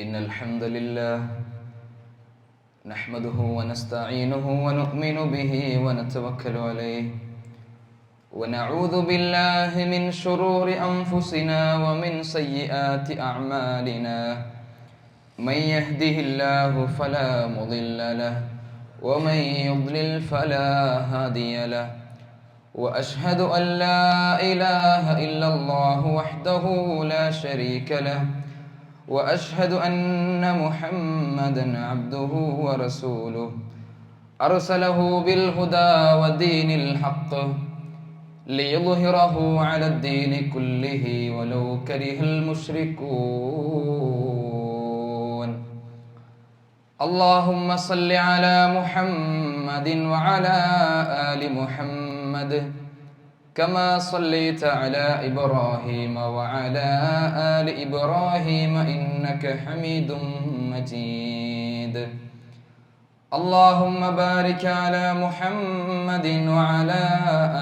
إن الحمد لله نحمده ونستعينه ونؤمن به ونتوكل عليه ونعوذ بالله من شرور أنفسنا ومن سيئات أعمالنا من يهده الله فلا مضل له ومن يضلل فلا هادي له وأشهد أن لا إله إلا الله وحده لا شريك له وأشهد أن محمدًا عبده ورسوله أرسله بالهدى ودين الحق ليظهره على الدين كله ولو كره المشركون اللهم صل على محمد وعلى آل محمد كما صليت على إبراهيم وعلى آل إبراهيم إنك حميد مجيد اللهم بارك على محمد وعلى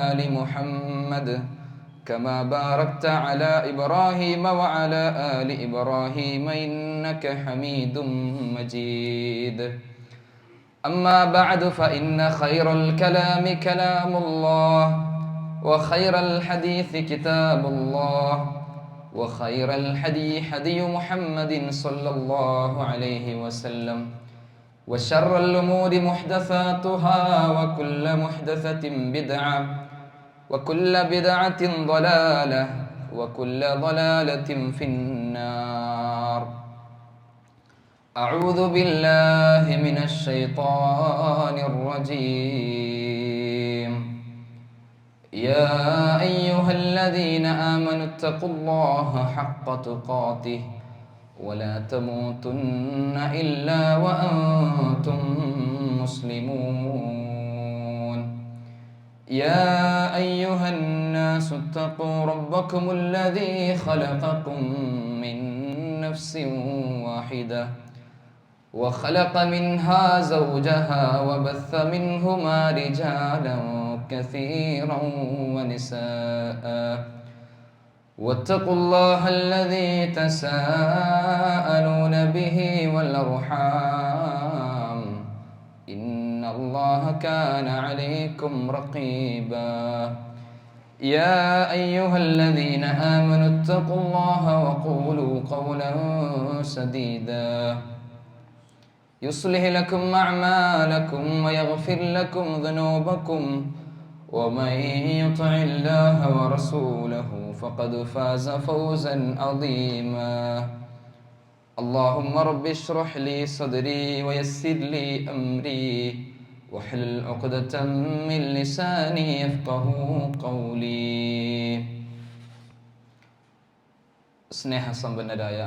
آل محمد كما باركت على إبراهيم وعلى آل إبراهيم إنك حميد مجيد أما بعد فإن خير الكلام كلام الله وخير الحديث كتاب الله وخير الهدي هدي محمد صلى الله عليه وسلم وشر الأمور محدثاتها وكل محدثة بدعة وكل بدعة ضلالة وكل ضلالة في النار أعوذ بالله من الشيطان الرجيم يا أيها الذين آمنوا اتقوا الله حق تقاته ولا تموتن إلا وأنتم مسلمون يا أيها الناس اتقوا ربكم الذي خلقكم من نفس واحدة وخلق منها زوجها وبث منهما رجالا كثيرا ونساء واتقوا الله الذي تساءلون به والأرحام إن الله كان عليكم رقيبا يا أيها الذين آمنوا اتقوا الله وقولوا قولا سديدا يصلح لكم أعمالكم ويغفر لكم ذنوبكم ومن يطع الله ورسوله فقد فاز فوزا عظيما اللهم رب اشرح لي صدري ويسر لي أمري واحلل عقدة من لساني يفقهوا قولي സ്നേഹസമ്പന്നരായ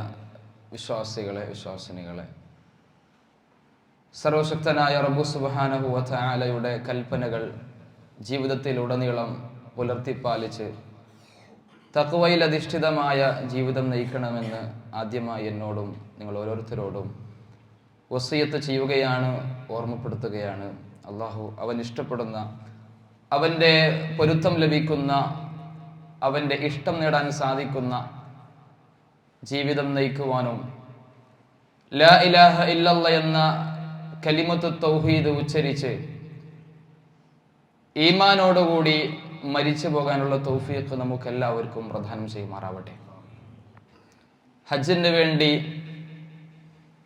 വിശ്വാസികളെ വിശ്വാസിനികളെ, സർവശക്തനായ റബ്ബു സുബ്ഹാനഹു വ തആലയുടെ കൽപ്പനകൾ ജീവിതത്തിലുടനീളം പുലർത്തിപ്പാലിച്ച് തഖ്വയിൽ അധിഷ്ഠിതമായ ജീവിതം നയിക്കണമെന്ന് ആദ്യമായി എന്നോടും നിങ്ങൾ ഓരോരുത്തരോടും വസിയത്ത് ചെയ്യുകയാണ്, ഓർമ്മപ്പെടുത്തുകയാണ്. അള്ളാഹു അവൻ ഇഷ്ടപ്പെടുന്ന, അവൻ്റെ പൊരുത്തം ലഭിക്കുന്ന, അവൻ്റെ ഇഷ്ടം നേടാൻ സാധിക്കുന്ന ജീവിതം നയിക്കുവാനും ലാ ഇലാഹ ഇല്ലല്ലാഹ് എന്ന കലിമത്തു തൗഹീദ് ഉച്ചരിച്ച് ഈമാനോടുകൂടി മരിച്ചു പോകാനുള്ള തൗഫീഖ് നമുക്കെല്ലാവർക്കും പ്രദാനം ചെയ്യുമാറാവട്ടെ. ഹജ്ജിന് വേണ്ടി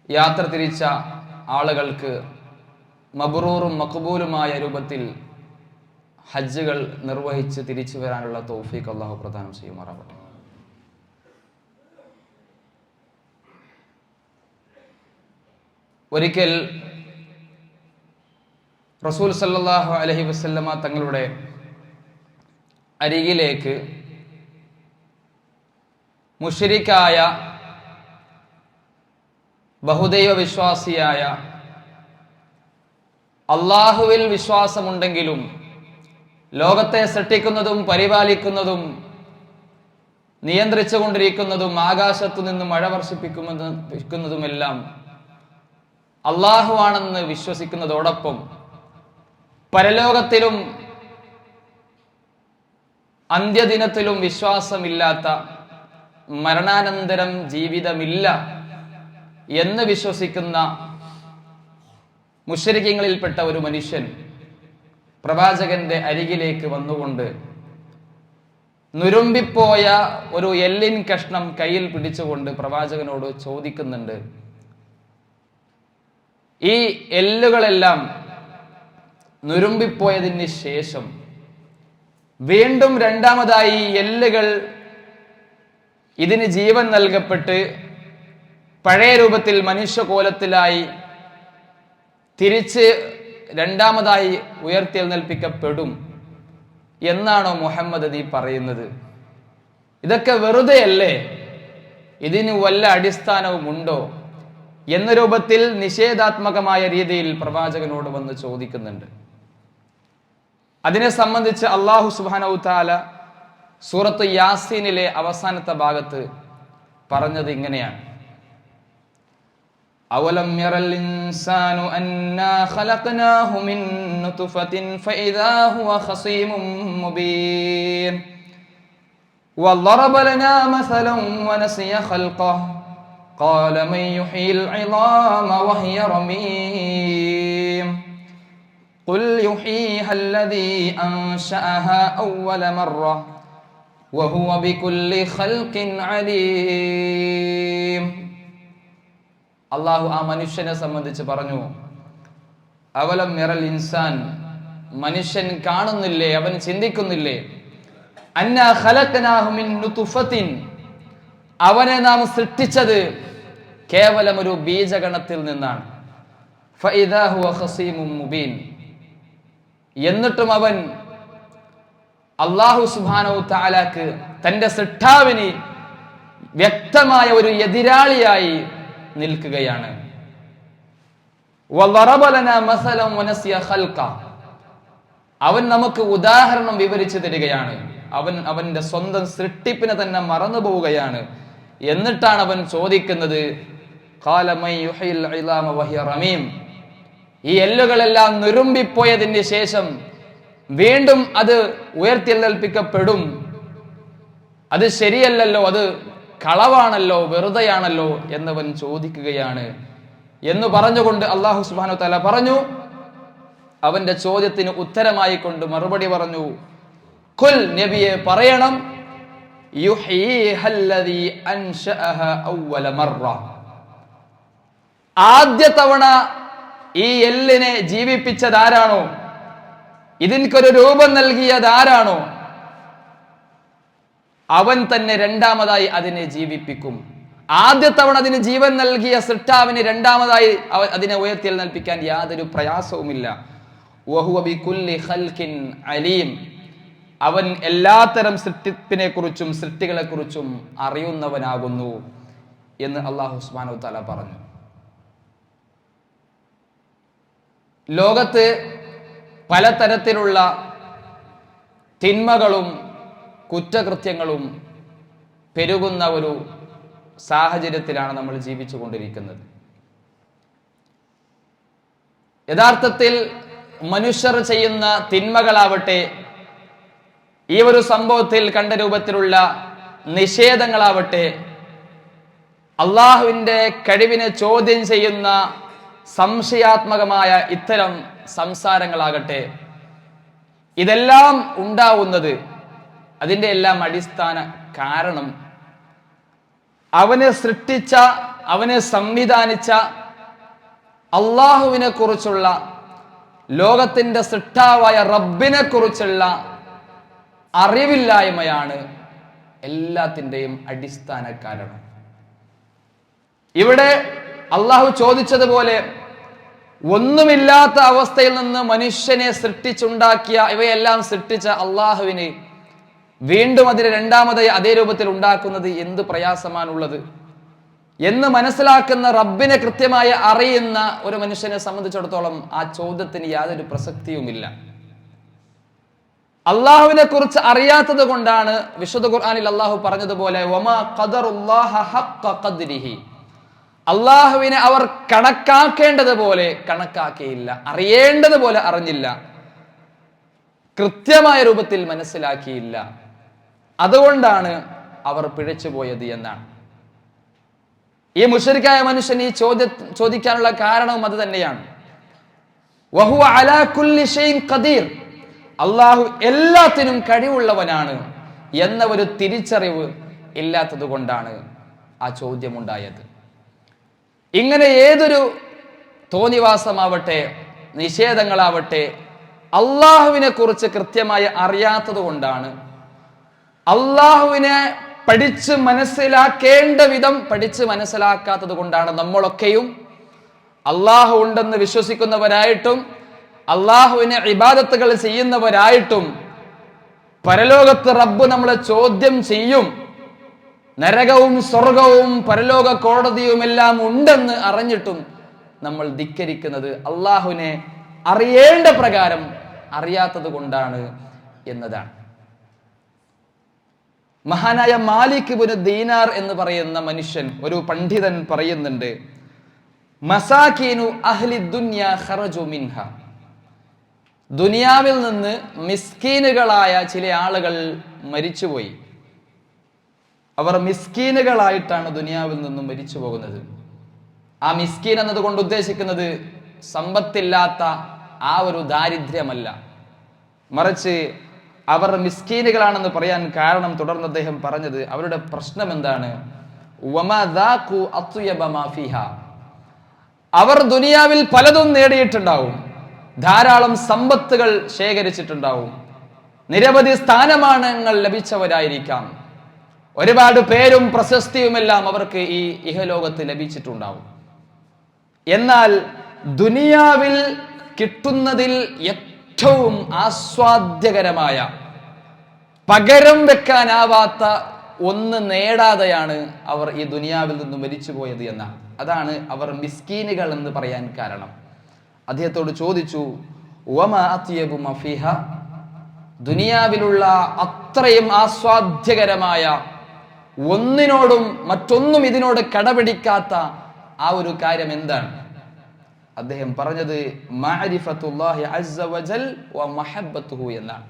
യാത്ര തിരിച്ച ആളുകൾക്ക് മബ്റൂറും മഖ്ബൂലുമായ രൂപത്തിൽ ഹജ്ജുകൾ നിർവഹിച്ച് തിരിച്ചു വരാനുള്ള തൗഫീഖ് അല്ലാഹു പ്രദാനം ചെയ്യുമാറാവട്ടെ. ഒരിക്കൽ റസൂൽ സല്ലല്ലാഹു അലൈഹി വസല്ലമ തങ്ങളുടെ അരികിലേക്ക് മുശ്രിക്കായ ബഹുദൈവ വിശ്വാസിയായ, അള്ളാഹുവിൽ വിശ്വാസമുണ്ടെങ്കിലും ലോകത്തെ സൃഷ്ടിക്കുന്നതും പരിപാലിക്കുന്നതും നിയന്ത്രിച്ചുകൊണ്ടിരിക്കുന്നതും ആകാശത്തു നിന്ന് മഴ വർഷിപ്പിക്കുന്നതുമെല്ലാം അള്ളാഹു ആണെന്ന് വിശ്വസിക്കുന്നതോടൊപ്പം പരലോകത്തിലും അന്ത്യദിനത്തിലും വിശ്വാസമില്ലാത്ത, മരണാനന്തരം ജീവിതമില്ല എന്ന് വിശ്വസിക്കുന്ന മുശ്രിക്കീങ്ങളിൽപ്പെട്ട ഒരു മനുഷ്യൻ പ്രവാചകന്റെ അരികിലേക്ക് വന്നുകൊണ്ട് നുരുമ്പിപ്പോയ ഒരു എല്ലിൻ കഷ്ണം കയ്യിൽ പിടിച്ചുകൊണ്ട് പ്രവാചകനോട് ചോദിക്കുന്നുണ്ട്, ഈ എല്ലുകളെല്ലാം നുരുമ്പിപ്പോയതിന് ശേഷം വീണ്ടും രണ്ടാമതായി എല്ലുകൾ ഇതിന് ജീവൻ നൽകപ്പെട്ട് പഴയ രൂപത്തിൽ മനുഷ്യകോലത്തിലായി തിരിച്ച് രണ്ടാമതായി ഉയർത്തെഴുന്നേൽപ്പിക്കപ്പെടും എന്നാണോ മുഹമ്മദ് നീ പറയുന്നത്? ഇതൊക്കെ വെറുതെയല്ലേ? ഇതിന് വല്ല അടിസ്ഥാനവും ഉണ്ടോ എന്ന രൂപത്തിൽ നിഷേധാത്മകമായ രീതിയിൽ പ്രവാചകനോട് വന്ന് ചോദിക്കുന്നുണ്ട്. അതിനെ സംബന്ധിച്ച് അല്ലാഹു സുബ്ഹാനഹു തആല സൂറത്ത് യാസീനിലെ അവസാനത്തെ ഭാഗത്ത് പറഞ്ഞത് ഇങ്ങനെയാണ്: അവലം യറൽ ഇൻസാനു അന്നാ ഖലഖനാഹു മിൻ നുത്ഫത്തിൻ ഫഇദാ ഹുവ ഖസീമും മുബീൻ വളറബ ലനാ മസലൻ വനസിയ ഖൽഖഹു ഖാല മൻ യുഹ്യിൽ ഇളാമ വഹിയ റമീം ഖുൽ യുഹീഹാ അല്ലദീ അൻശഅഹാ അവ്വല മർറ വഹുവ ബികുല്ലി ഖൽഖിൻ അലീം. അള്ളാഹു ആ മനുഷ്യനെ സംബന്ധിച്ച് പറഞ്ഞു, അവലം യറൽ ഇൻസാൻ, മനുഷ്യൻ കാണുന്നില്ലേ, അവൻ ചിന്തിക്കുന്നില്ലേ, അന്നാ ഖലഖനാഹു മിൻ നുത്ഫത്തിൻ, അവനെ നാം സൃഷ്ടിച്ചത് കേവലം ഒരു ബീജഗണത്തിൽ നിന്നാണ്. ഫഇദാ ഹുവ ഖസീമും മുബീൻ, എന്നിട്ടും അവൻ അല്ലാഹു സുബ്ഹാനഹു തആലക്ക്, തന്റെ സൃഷ്ടാവിന് വ്യക്തമായ ഒരു എതിരാളിയായി നിൽക്കുകയാണ്. വളറബ ലനാ മസലൻ വനസിയ ഖൽഖ, അവൻ നമുക്ക് ഉദാഹരണം വിവരിച്ചു തരികയാണ്. അവന്റെ സ്വന്തം സൃഷ്ടിപ്പിനെ തന്നെ മറന്നു പോവുകയാണ്. എന്നിട്ടാണ് അവൻ ചോദിക്കുന്നത്, ഖാല മൻ യുഹ്യിൽ ഇളാമ വഹിയ റമീം, ഈ എല്ലുകളെല്ലാം നുരുമ്പിപ്പോയതിന് ശേഷം വീണ്ടും അത് ഉയർത്തെഴുന്നേൽപ്പിക്കപ്പെടും, അത് ശരിയല്ലല്ലോ, അത് കളവാണല്ലോ, വെറുതെയാണല്ലോ എന്നവൻ ചോദിക്കുകയാണ് എന്ന് പറഞ്ഞുകൊണ്ട് അല്ലാഹു സുബ്ഹാനഹു തആല പറഞ്ഞു, അവന്റെ ചോദ്യത്തിന് ഉത്തരമായി കൊണ്ട് മറുപടി പറഞ്ഞു, ഖുൽ, നബിയെ പറയണം, യുഹീഹല്ലദീ അൻശഅഹാ അവ്വല മർറ, ആദ്യ തവണ ഈ എല്ലിനെ ജീവിപ്പിച്ചതാരാണോ, ഇതിൻക്കൊരു രൂപം നൽകിയതാരാണോ, അവൻ തന്നെ രണ്ടാമതായി അതിനെ ജീവിപ്പിക്കും. ആദ്യ തവണ അതിന് ജീവൻ നൽകിയ സൃഷ്ടാവിന് രണ്ടാമതായി അതിനെ ഉയർത്തെഴുന്നേൽപ്പിക്കാൻ യാതൊരു പ്രയാസവുമില്ല. വഹുവ ബികുല്ലി ഖൽഖിൻ അലീം, അവൻ എല്ലാത്തരം സൃഷ്ടിപ്പിനെ കുറിച്ചും സൃഷ്ടികളെ കുറിച്ചും അറിയുന്നവനാകുന്നു എന്ന് അല്ലാഹു സുബ്ഹാനഹു തആല പറഞ്ഞു. ലോകത്ത് പലതരത്തിലുള്ള തിന്മകളും കുറ്റകൃത്യങ്ങളും പെരുകുന്ന ഒരു സാഹചര്യത്തിലാണ് നമ്മൾ ജീവിച്ചു കൊണ്ടിരിക്കുന്നത്. യഥാർത്ഥത്തിൽ മനുഷ്യർ ചെയ്യുന്ന തിന്മകളാവട്ടെ, ഈ ഒരു സംഭവത്തിൽ കണ്ട രൂപത്തിലുള്ള നിഷേധങ്ങളാവട്ടെ, അള്ളാഹുവിൻ്റെ കഴിവിനെ ചോദ്യം ചെയ്യുന്ന സംശയാത്മകമായ ഇത്തരം സംസാരങ്ങളാകട്ടെ, ഇതെല്ലാം ഉണ്ടാവുന്നത്, അതിൻ്റെ എല്ലാം അടിസ്ഥാന കാരണം അവനെ സൃഷ്ടിച്ച, അവനെ സംവിധാനിച്ച അള്ളാഹുവിനെ കുറിച്ചുള്ള, ലോകത്തിന്റെ സൃഷ്ടാവായ റബ്ബിനെ കുറിച്ചുള്ള അറിവില്ലായ്മയാണ് എല്ലാത്തിൻ്റെയും അടിസ്ഥാന കാരണം. ഇവിടെ അള്ളാഹു ചോദിച്ചതുപോലെ ഒന്നുമില്ലാത്ത അവസ്ഥയിൽ നിന്ന് മനുഷ്യനെ സൃഷ്ടിച്ചുണ്ടാക്കിയ, ഇവയെല്ലാം സൃഷ്ടിച്ച അള്ളാഹുവിന് വീണ്ടും അതിനെ രണ്ടാമതായി അതേ രൂപത്തിൽ ഉണ്ടാക്കുന്നത് എന്ത് പ്രയാസമാണുള്ളത് എന്ന് മനസ്സിലാക്കുന്ന, റബ്ബിനെ കൃത്യമായി അറിയുന്ന ഒരു മനുഷ്യനെ സംബന്ധിച്ചിടത്തോളം ആ ചോദ്യത്തിന് യാതൊരു പ്രസക്തിയുമില്ല. അള്ളാഹുവിനെ കുറിച്ച് അറിയാത്തത് കൊണ്ടാണ് വിശുദ്ധ ഖുർആനിൽ അള്ളാഹു പറഞ്ഞതുപോലെ വമാ ഖദറുല്ലാഹ ഹഖ്ഖ ഖദ്രിഹി, അള്ളാഹുവിനെ അവർ കണക്കാക്കേണ്ടതുപോലെ കണക്കാക്കിയില്ല, അറിയേണ്ടതുപോലെ അറിഞ്ഞില്ല, കൃത്യമായ രൂപത്തിൽ മനസ്സിലാക്കിയില്ല. അതുകൊണ്ടാണ് അവർ പിഴച്ചുപോയത് എന്നാണ്. ഈ മുശ്രിക്കായ മനുഷ്യൻ ഈ ചോദിക്കാനുള്ള കാരണവും അത് തന്നെയാണ്. വഹുവ അലാ കുല്ലി ഷൈഇൻ ഖദീർ, അള്ളാഹു എല്ലാത്തിനും കഴിവുള്ളവനാണ് എന്ന ഒരു തിരിച്ചറിവ് ഇല്ലാത്തത് കൊണ്ടാണ് ആ ചോദ്യമുണ്ടായത്. ഇങ്ങനെ ഏതൊരു തോന്നിവാസമാവട്ടെ നിഷേധങ്ങളാവട്ടെ അള്ളാഹുവിനെ കുറിച്ച് കൃത്യമായി അറിയാത്തത് കൊണ്ടാണ്, അള്ളാഹുവിനെ പഠിച്ച് മനസ്സിലാക്കേണ്ട വിധം പഠിച്ച് മനസ്സിലാക്കാത്തത് കൊണ്ടാണ് നമ്മളൊക്കെയും അള്ളാഹു ഉണ്ടെന്ന് വിശ്വസിക്കുന്നവരായിട്ടും അള്ളാഹുവിനെ ഇബാദത്തുകൾ ചെയ്യുന്നവരായിട്ടും പരലോകത്ത് റബ്ബ് നമ്മളെ ചോദ്യം ചെയ്യും, നരകവും സ്വർഗവും പരലോക കോടതിയുമെല്ലാം ഉണ്ടെന്ന് അറിഞ്ഞിട്ടും നമ്മൾ ധിക്കരിക്കുന്നത് അള്ളാഹുവിനെ അറിയേണ്ട പ്രകാരം അറിയാത്തത് കൊണ്ടാണ് എന്നതാണ്. മഹാനായ മാലിക് ഇബ്നു ദീനാർ എന്ന് പറയുന്ന മനുഷ്യൻ, ഒരു പണ്ഡിതൻ പറയുന്നുണ്ട്, മസാകീനു അഹ്ലി ദുനിയ ഖറജു മിൻഹ, ദുനിയാവിൽ നിന്ന് മിസ്കീനുകളായ ചില ആളുകൾ മരിച്ചുപോയി. അവർ മിസ്കീനുകളായിട്ടാണ് ദുനിയാവിൽ നിന്നും മരിച്ചു പോകുന്നത്. ആ മിസ്കീൻ എന്നതുകൊണ്ട് ഉദ്ദേശിക്കുന്നത് സമ്പത്തില്ലാത്ത ആ ഒരു ദാരിദ്ര്യമല്ല, മറിച്ച് അവർ മിസ്കീനുകളാണെന്ന് പറയാൻ കാരണം തുടർന്ന് അദ്ദേഹം പറഞ്ഞത് അവരുടെ പ്രശ്നം എന്താണ്, അവർ ദുനിയാവിൽ പലതും നേടിയിട്ടുണ്ടാവും, ധാരാളം സമ്പത്തുകൾ ശേഖരിച്ചിട്ടുണ്ടാവും, നിരവധി സ്ഥാനമാനങ്ങൾ ലഭിച്ചവരായിരിക്കാം, ഒരുപാട് പേരും പ്രശസ്തിയുമെല്ലാം അവർക്ക് ഈ ഇഹലോകത്ത് ലഭിച്ചിട്ടുണ്ടാവും. എന്നാൽ ദുനിയാവിൽ കിട്ടുന്നതിൽ ഏറ്റവും ആസ്വാദ്യകരമായ, പകരം വെക്കാനാവാത്ത ഒന്ന് നേടാതെയാണ് അവർ ഈ ദുനിയാവിൽ നിന്നും മരിച്ചുപോയത് എന്നാണ്. അതാണ് അവർ മിസ്കീനുകൾ എന്ന് പറയാൻ കാരണം. അദ്ദേഹത്തോട് ചോദിച്ചു, വമാ അത്യബു മഫീഹ, ദുനിയാവിലുള്ള അത്രയും ആസ്വാദ്യകരമായ ഒന്നിനോടും മറ്റൊന്നും ഇതിനോട് കടപിടിക്കാത്ത ആ ഒരു കാര്യം എന്താണ്? അദ്ദേഹം പറഞ്ഞത് മഅരിഫത്തുല്ലാഹി അസ്സ വജൽ വ മഹബ്ബത്തുഹു എന്നാണ്.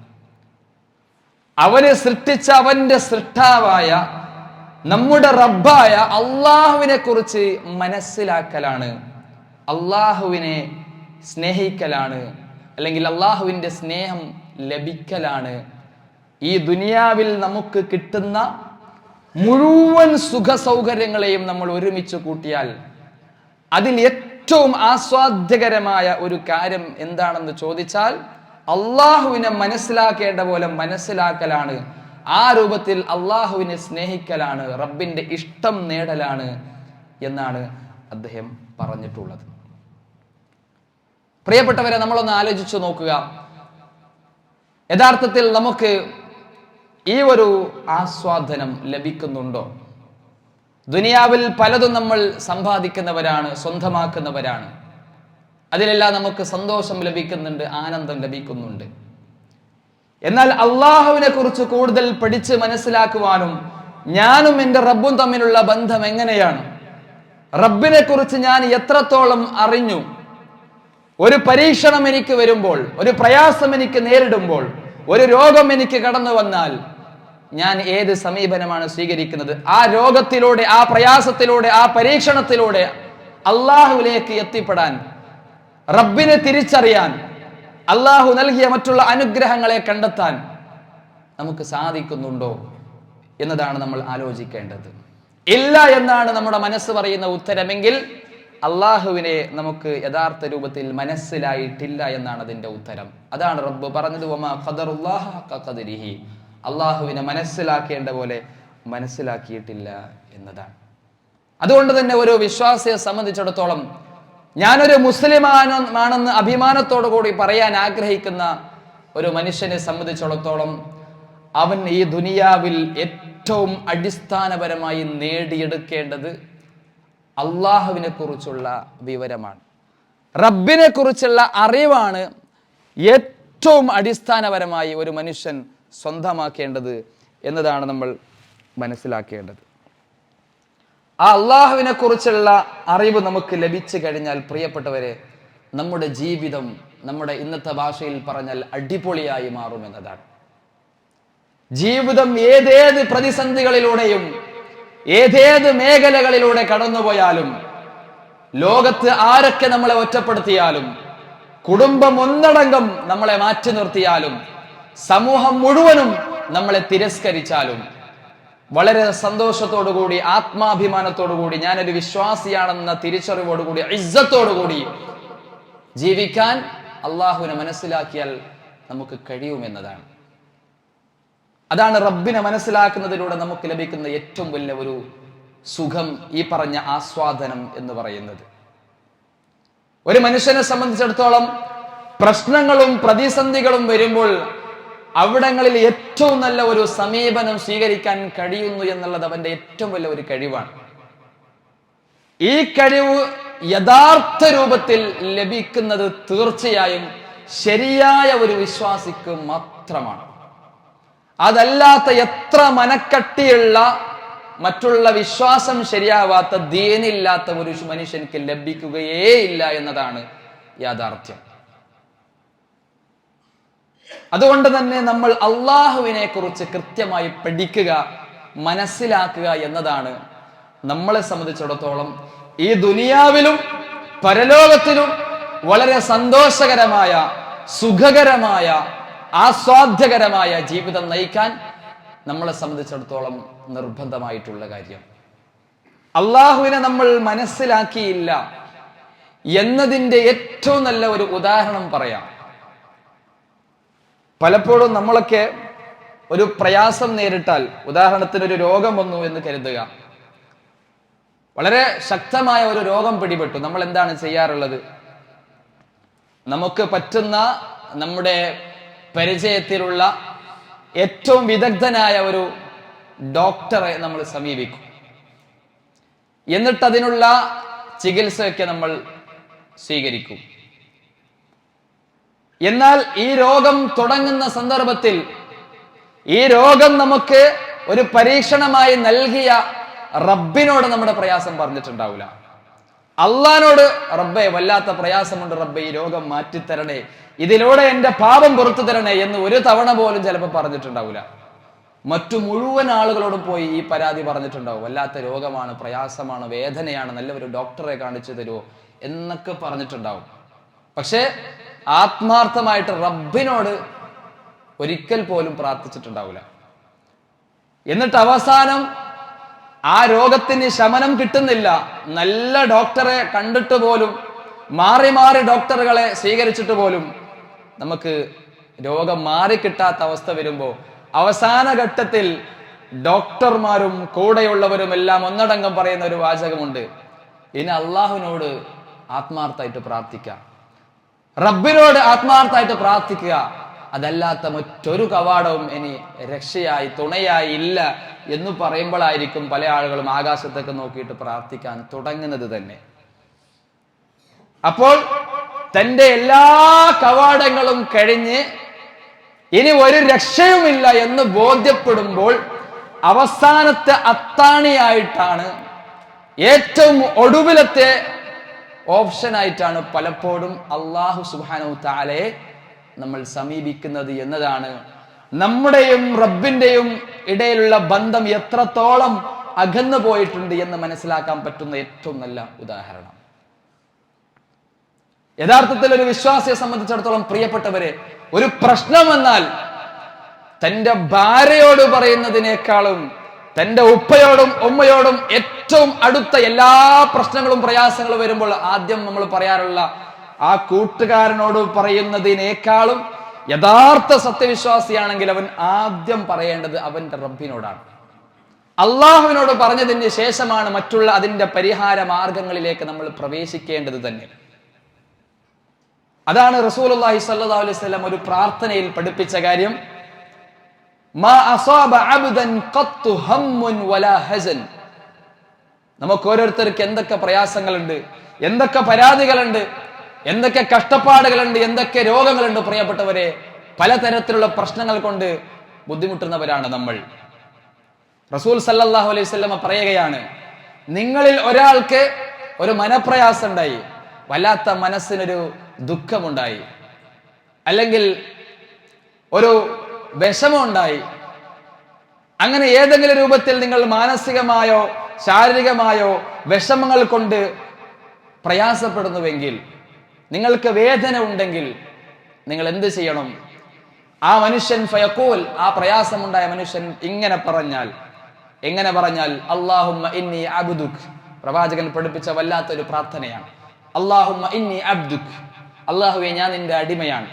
അവനെ സൃഷ്ടിച്ച അവന്റെ സൃഷ്ടാവായ നമ്മുടെ റബ്ബായ അള്ളാഹുവിനെ കുറിച്ച് മനസ്സിലാക്കലാണ്, അള്ളാഹുവിനെ സ്നേഹിക്കലാണ്, അല്ലെങ്കിൽ അള്ളാഹുവിന്റെ സ്നേഹം ലഭിക്കലാണ് ഈ ദുനിയാവിൽ നമുക്ക് കിട്ടുന്ന മുഴുവൻ സുഖ സൗകര്യങ്ങളെയും നമ്മൾ ഒരുമിച്ച് കൂട്ടിയാൽ അതിൽ ഏറ്റവും ആസ്വാദ്യകരമായ ഒരു കാര്യം എന്താണെന്ന് ചോദിച്ചാൽ അള്ളാഹുവിനെ മനസ്സിലാക്കേണ്ട പോലെ മനസ്സിലാക്കലാണ്, ആ രൂപത്തിൽ അള്ളാഹുവിനെ സ്നേഹിക്കലാണ്, റബ്ബിന്റെ ഇഷ്ടം നേടലാണ് എന്നാണ് അദ്ദേഹം പറഞ്ഞിട്ടുള്ളത്. പ്രിയപ്പെട്ടവരെ, നമ്മളൊന്ന് ആലോചിച്ചു നോക്കുക, യഥാർത്ഥത്തിൽ നമുക്ക് ഈ ഒരു ആസ്വാദനം ലഭിക്കുന്നുണ്ടോ? ദുനിയാവിൽ പലതും നമ്മൾ സമ്പാദിക്കുന്നവരാണ്, സ്വന്തമാക്കുന്നവരാണ്, അതിലെല്ലാം നമുക്ക് സന്തോഷം ലഭിക്കുന്നുണ്ട്, ആനന്ദം ലഭിക്കുന്നുണ്ട്. എന്നാൽ അള്ളാഹുവിനെ കുറിച്ച് കൂടുതൽ പഠിച്ച് മനസ്സിലാക്കുവാനും ഞാനും എൻ്റെ റബ്ബും തമ്മിലുള്ള ബന്ധം എങ്ങനെയാണ്, റബ്ബിനെ കുറിച്ച് ഞാൻ എത്രത്തോളം അറിഞ്ഞു, ഒരു പരീക്ഷണം എനിക്ക് വരുമ്പോൾ, ഒരു പ്രയാസം എനിക്ക് നേരിടുമ്പോൾ, ഒരു രോഗം എനിക്ക് കടന്നു വന്നാൽ ഞാൻ ഏത് സമീപനമാണ് സ്വീകരിക്കുന്നത്? ആ രോഗത്തിലൂടെ, ആ പ്രയാസത്തിലൂടെ, ആ പരീക്ഷണത്തിലൂടെ അള്ളാഹുവിലേക്ക് എത്തിപ്പെടാൻ, റബ്ബിനെ തിരിച്ചറിയാൻ, അള്ളാഹു നൽകിയ മറ്റുള്ള അനുഗ്രഹങ്ങളെ കണ്ടെത്താൻ നമുക്ക് സാധിക്കുന്നുണ്ടോ എന്നതാണ് നമ്മൾ ആലോചിക്കേണ്ടത്. ഇല്ല എന്നാണ് നമ്മുടെ മനസ്സ് പറയുന്ന ഉത്തരമെങ്കിൽ അള്ളാഹുവിനെ നമുക്ക് യഥാർത്ഥ രൂപത്തിൽ മനസ്സിലായിട്ടില്ല എന്നാണ് അതിന്റെ ഉത്തരം. അതാണ് റബ്ബ് പറഞ്ഞത്, വമാ ഖദറുല്ലാഹ ഹഖ ഖദരിഹി, അള്ളാഹുവിനെ മനസ്സിലാക്കേണ്ട പോലെ മനസ്സിലാക്കിയിട്ടില്ല എന്നതാണ്. അതുകൊണ്ട് തന്നെ ഒരു വിശ്വാസിയെ സംബന്ധിച്ചിടത്തോളം, ഞാനൊരു മുസ്ലിമാണെന്ന് അഭിമാനത്തോടു കൂടി പറയാൻ ആഗ്രഹിക്കുന്ന ഒരു മനുഷ്യനെ സംബന്ധിച്ചിടത്തോളം അവൻ ഈ ദുനിയാവിൽ ഏറ്റവും അടിസ്ഥാനപരമായി നേടിയെടുക്കേണ്ടത് അള്ളാഹുവിനെ കുറിച്ചുള്ള വിവരമാണ്, റബ്ബിനെ കുറിച്ചുള്ള അറിവാണ് ഏറ്റവും അടിസ്ഥാനപരമായി ഒരു മനുഷ്യൻ സ്വന്തമാക്കേണ്ടത് എന്നതാണ് നമ്മൾ മനസ്സിലാക്കേണ്ടത്. ആ അള്ളാഹുവിനെ കുറിച്ചുള്ള അറിവ് നമുക്ക് ലഭിച്ചു കഴിഞ്ഞാൽ പ്രിയപ്പെട്ടവരെ, നമ്മുടെ ജീവിതം, നമ്മുടെ ഇന്നത്തെ ഭാഷയിൽ പറഞ്ഞാൽ അടിപൊളിയായി മാറുമെന്നതാണ്. ജീവിതം ഏതേത് പ്രതിസന്ധികളിലൂടെയും ഏതേത് മേഖലകളിലൂടെ കടന്നുപോയാലും, ലോകത്ത് ആരൊക്കെ നമ്മളെ ഒറ്റപ്പെടുത്തിയാലും, കുടുംബം ഒന്നടങ്കം നമ്മളെ മാറ്റി നിർത്തിയാലും, സമൂഹം മുഴുവനും നമ്മളെ തിരസ്കരിച്ചാലും, വളരെ സന്തോഷത്തോടുകൂടി ആത്മാഭിമാനത്തോടുകൂടി ഞാനൊരു വിശ്വാസിയാണെന്ന തിരിച്ചറിവോടുകൂടി ഇസ്സത്തോടുകൂടി ജീവിക്കാൻ അള്ളാഹുവിനെ മനസ്സിലാക്കിയാൽ നമുക്ക് കഴിയുമെന്നതാണ്. അതാണ് റബ്ബിനെ മനസ്സിലാക്കുന്നതിലൂടെ നമുക്ക് ലഭിക്കുന്ന ഏറ്റവും വലിയ ഒരു സുഖം, ഈ പറഞ്ഞ ആസ്വാദനം എന്ന് പറയുന്നത്. ഒരു മനുഷ്യനെ സംബന്ധിച്ചിടത്തോളം പ്രശ്നങ്ങളും പ്രതിസന്ധികളും വരുമ്പോൾ അവിടങ്ങളിൽ ഏറ്റവും നല്ല ഒരു സമീപനം സ്വീകരിക്കാൻ കഴിയുന്നു എന്നുള്ളത് അവന്റെ ഏറ്റവും വലിയ ഒരു കഴിവാണ്. ഈ കഴിവ് യഥാർത്ഥ രൂപത്തിൽ ലഭിക്കുന്നത് തീർച്ചയായും ശരിയായ ഒരു വിശ്വാസിക്ക് മാത്രമാണ്. അതല്ലാത്ത എത്ര മനക്കട്ടിയുള്ള മറ്റുള്ള വിശ്വാസം ശരിയാവാത്ത ദീനില്ലാത്ത ഒരു മനുഷ്യനിക്ക് ലഭിക്കുകയേ ഇല്ല എന്നതാണ് യാഥാർത്ഥ്യം. അതുകൊണ്ട് തന്നെ നമ്മൾ അള്ളാഹുവിനെ കുറിച്ച് കൃത്യമായി പഠിക്കുക, മനസ്സിലാക്കുക എന്നതാണ് നമ്മളെ സംബന്ധിച്ചിടത്തോളം ഈ ദുനിയാവിലും പരലോകത്തിലും വളരെ സന്തോഷകരമായ, സുഖകരമായ, ആസ്വാദ്യകരമായ ജീവിതം നയിക്കാൻ നമ്മളെ സംബന്ധിച്ചിടത്തോളം നിർബന്ധമായിട്ടുള്ള കാര്യം. അള്ളാഹുവിനെ നമ്മൾ മനസ്സിലാക്കിയില്ല എന്നതിൻ്റെ ഏറ്റവും നല്ല ഒരു ഉദാഹരണം പറയാം. പലപ്പോഴും നമ്മളൊക്കെ ഒരു പ്രയാസം നേരിട്ടാൽ, ഉദാഹരണത്തിന് ഒരു രോഗം വന്നു എന്ന് കരുതുക, വളരെ ശക്തമായ ഒരു രോഗം പിടിപെട്ടു, നമ്മൾ എന്താണ് ചെയ്യാറുള്ളത്? നമുക്ക് പറ്റുന്ന നമ്മുടെ പരിചയത്തിലുള്ള ഏറ്റവും വിദഗ്ധനായ ഒരു ഡോക്ടറെ നമ്മൾ സമീപിക്കും. എന്നിട്ട് അതിനുള്ള ചികിത്സയൊക്കെ നമ്മൾ സ്വീകരിക്കും. എന്നാൽ ഈ രോഗം തുടങ്ങുന്ന സന്ദർഭത്തിൽ ഈ രോഗം നമുക്ക് ഒരു പരീക്ഷണമായി നൽകിയ റബ്ബിനോട് നമ്മുടെ പ്രയാസം പറഞ്ഞിട്ടുണ്ടാവില്ല. അള്ളാഹിനോട്, റബ്ബേ വല്ലാത്ത പ്രയാസമുണ്ട്, റബ്ബേ ഈ രോഗം മാറ്റിത്തരണേ, ഇതിലൂടെ എന്റെ പാപം പുറത്തു തരണേ എന്ന് ഒരു തവണ പോലും ചിലപ്പോൾ പറഞ്ഞിട്ടുണ്ടാവില്ല. മറ്റു മുഴുവൻ ആളുകളോടും പോയി ഈ പരാതി പറഞ്ഞിട്ടുണ്ടാവും. വല്ലാത്ത രോഗമാണ്, പ്രയാസമാണ്, വേദനയാണ്, നല്ലൊരു ഡോക്ടറെ കാണിച്ചു തരുമോ എന്നൊക്കെ പറഞ്ഞിട്ടുണ്ടാവും. പക്ഷേ ആത്മാർത്ഥമായിട്ട് റബ്ബിനോട് ഒരിക്കൽ പോലും പ്രാർത്ഥിച്ചിട്ടുണ്ടാവില്ല. എന്നിട്ട് അവസാനം ആ രോഗത്തിന് ശമനം കിട്ടുന്നില്ല, നല്ല ഡോക്ടറെ കണ്ടിട്ട് പോലും, മാറി മാറി ഡോക്ടറുകളെ സ്വീകരിച്ചിട്ട് പോലും നമുക്ക് രോഗം മാറിക്കിട്ടാത്ത അവസ്ഥ വരുമ്പോൾ അവസാന ഘട്ടത്തിൽ ഡോക്ടർമാരും കൂടെയുള്ളവരും എല്ലാം ഒന്നടങ്കം പറയുന്ന ഒരു വാചകമുണ്ട്: ഇനി അള്ളാഹുവിനോട് ആത്മാർത്ഥമായിട്ട് പ്രാർത്ഥിക്കാം, റബ്ബിനോട് ആത്മാർത്ഥമായിട്ട് പ്രാർത്ഥിക്കുക, അതല്ലാത്ത മറ്റൊരു കവാടവും ഇനി രക്ഷയായി തുണയായി ഇല്ല എന്ന് പറയുമ്പോഴായിരിക്കും പല ആളുകളും ആകാശത്തൊക്കെ നോക്കിയിട്ട് പ്രാർത്ഥിക്കാൻ തുടങ്ങുന്നത് തന്നെ. അപ്പോൾ തന്റെ എല്ലാ കവാടങ്ങളും കഴിഞ്ഞ് ഇനി ഒരു രക്ഷയുമില്ല എന്ന് ബോധ്യപ്പെടുമ്പോൾ അവസാനത്തെ അത്താണിയായിട്ടാണ്, ഏറ്റവും ഒടുവിലത്തെ ഓപ്ഷനായിട്ടാണ് പലപ്പോഴും അല്ലാഹു സുബ്ഹാനഹു തആലയെ നമ്മൾ സമീപിക്കുന്നത് എന്നതാണ് നമ്മുടെയും റബ്ബിന്റെയും ഇടയിലുള്ള ബന്ധം എത്രത്തോളം അകന്നു പോയിട്ടുണ്ട് എന്ന് മനസ്സിലാക്കാൻ പറ്റുന്ന ഏറ്റവും നല്ല ഉദാഹരണം. യഥാർത്ഥത്തിൽ ഒരു വിശ്വാസിയെ സംബന്ധിച്ചിടത്തോളം പ്രിയപ്പെട്ടവരെ, ഒരു പ്രശ്നം വന്നാൽ തന്റെ ഭാര്യയോട് പറയുന്നതിനേക്കാളും തന്റെ ഉപ്പയോടും ഉമ്മയോടും ഏറ്റവും അടുത്ത എല്ലാ പ്രശ്നങ്ങളും പ്രയാസങ്ങളും വരുമ്പോൾ ആദ്യം നമ്മൾ പറയാറുള്ള ആ കൂട്ടുകാരനോട് പറയുന്നതിനേക്കാളും യഥാർത്ഥ സത്യവിശ്വാസിയാണെങ്കിൽ അവൻ ആദ്യം പറയേണ്ടത് അവന്റെ റബ്ബിനോടാണ്. അള്ളാഹുവിനോട് പറഞ്ഞതിന് ശേഷമാണ് മറ്റുള്ള അതിന്റെ പരിഹാര മാർഗങ്ങളിലേക്ക് നമ്മൾ പ്രവേശിക്കേണ്ടത് തന്നെ. അതാണ് റസൂലുള്ളാഹി സ്വല്ലല്ലാഹു അലൈഹി വസല്ലം ഒരു പ്രാർത്ഥനയിൽ പഠിപ്പിച്ച കാര്യം. മാ അസാബ അബ്ദൻ ഖത്തു ഹമ്മുൻ വലാ ഹസൻ. നമുക്ക് ഓരോരുത്തർക്ക് എന്തൊക്കെ പ്രയാസങ്ങളുണ്ട്, എന്തൊക്കെ പരാതികളുണ്ട്, എന്തൊക്കെ കഷ്ടപ്പാടുകളുണ്ട്, എന്തൊക്കെ രോഗങ്ങളുണ്ട്. പ്രിയപ്പെട്ടവരെ, പലതരത്തിലുള്ള പ്രശ്നങ്ങൾ കൊണ്ട് ബുദ്ധിമുട്ടുന്നവരാണ് നമ്മൾ. റസൂൽ സല്ലല്ലാഹു അലൈഹി വസല്ലം പറയുകയാണ്, നിങ്ങളിൽ ഒരാൾക്ക് ഒരു മനപ്രയാസം ഉണ്ടായി, വല്ലാത്ത മനസ്സിനൊരു ദുഃഖമുണ്ടായി, അല്ലെങ്കിൽ ഒരു വിഷമമുണ്ടായി, അങ്ങനെ ഏതെങ്കിലും രൂപത്തിൽ നിങ്ങൾ മാനസികമായോ ശാരീരികമായോ വിഷമങ്ങൾ കൊണ്ട് പ്രയാസപ്പെടുന്നുവെങ്കിൽ, നിങ്ങൾക്ക് വേദന ഉണ്ടെങ്കിൽ നിങ്ങൾ എന്ത് ചെയ്യണം? ആ മനുഷ്യൻ ഫയഖൂൽ, ആ പ്രയാസമുണ്ടായ മനുഷ്യൻ എങ്ങനെ പറഞ്ഞാൽ അല്ലാഹുമ്മ ഇന്നി അബ്ദുക്. പ്രവാചകൻ പഠിപ്പിച്ച വല്ലാത്തൊരു പ്രാർത്ഥനയാണ്. അല്ലാഹുമ്മ ഇന്നി അബ്ദുക്, അല്ലാഹുവേ ഞാൻ നിന്റെ അടിമയാണ്.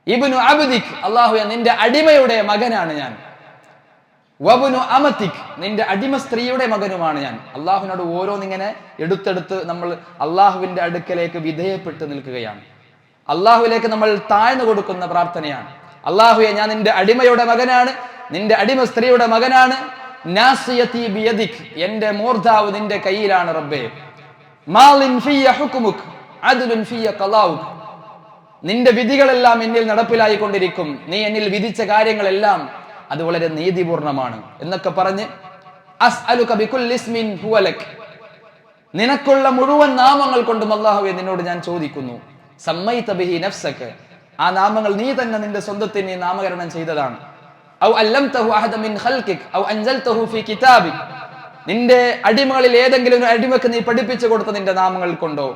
ഇബ്നു അബ്ദിക്, അല്ലാഹുവേ നിന്റെ അടിമയുടെ മകനാണ് ഞാൻ. വബ്നു അമതിക്, നിന്റെ അടിമ സ്ത്രീയുടെ മകനുമാണ് ഞാൻ. അള്ളാഹുവിനോട് ഓരോന്നിങ്ങനെ എടുത്തെടുത്ത് നമ്മൾ അള്ളാഹുവിന്റെ അടുക്കലേക്ക് വിധേയപ്പെട്ട് നിൽക്കുകയാണ്. അള്ളാഹുവിലേക്ക് നമ്മൾ താഴ്ന്നു കൊടുക്കുന്ന പ്രാർത്ഥനയാണ്. അള്ളാഹുവെ ഞാൻ നിന്റെ അടിമയുടെ മകനാണ്, നിന്റെ അടിമ സ്ത്രീയുടെ മകനാണ്. നാസിയതി ബിയദിക്, എന്റെ മൂർധാവ് നിന്റെ കയ്യിലാണ് റബ്ബേ. മാലിൻ ഫിയ ഹുക്മുക് അദ്ലുൻ ഫിയ ഖലാഉക്, നിന്റെ വിധികളെല്ലാം എന്നിൽ നടപ്പിലായിക്കൊണ്ടിരിക്കും. നീ എന്നിൽ വിധിച്ച കാര്യങ്ങളെല്ലാം അത് വളരെ നീതിപൂർണമാണ് എന്നൊക്കെ പറഞ്ഞ് അസ്അലുക ബികുല്ലി ഇസ്മിൻ ഹുവ ലക്, നിനക്കുള്ള മുഴുവൻ നാമങ്ങൾ കൊണ്ടും അല്ലാഹുവേ നിന്നോട് ഞാൻ ചോദിക്കുന്നു. സമ്മൈത ബിഹി നഫ്സക, ആ നാമങ്ങൾ നീ തന്നെ നിന്റെ സ്വന്തത്തിന് നീ നാമകരണം ചെയ്തതാണ്. ഔ അല്ലംതഹു അഹദ മിൻ ഖൽഖിക് ഔ അൻസൽതഹു ഫീ കിതാബിക്, നിന്റെ അടിമകളിൽ ഏതെങ്കിലും ഒരു അടിമക്ക് നീ പഠിപ്പിച്ചു കൊടുത്ത നിന്റെ നാമങ്ങൾ കൊണ്ടോ,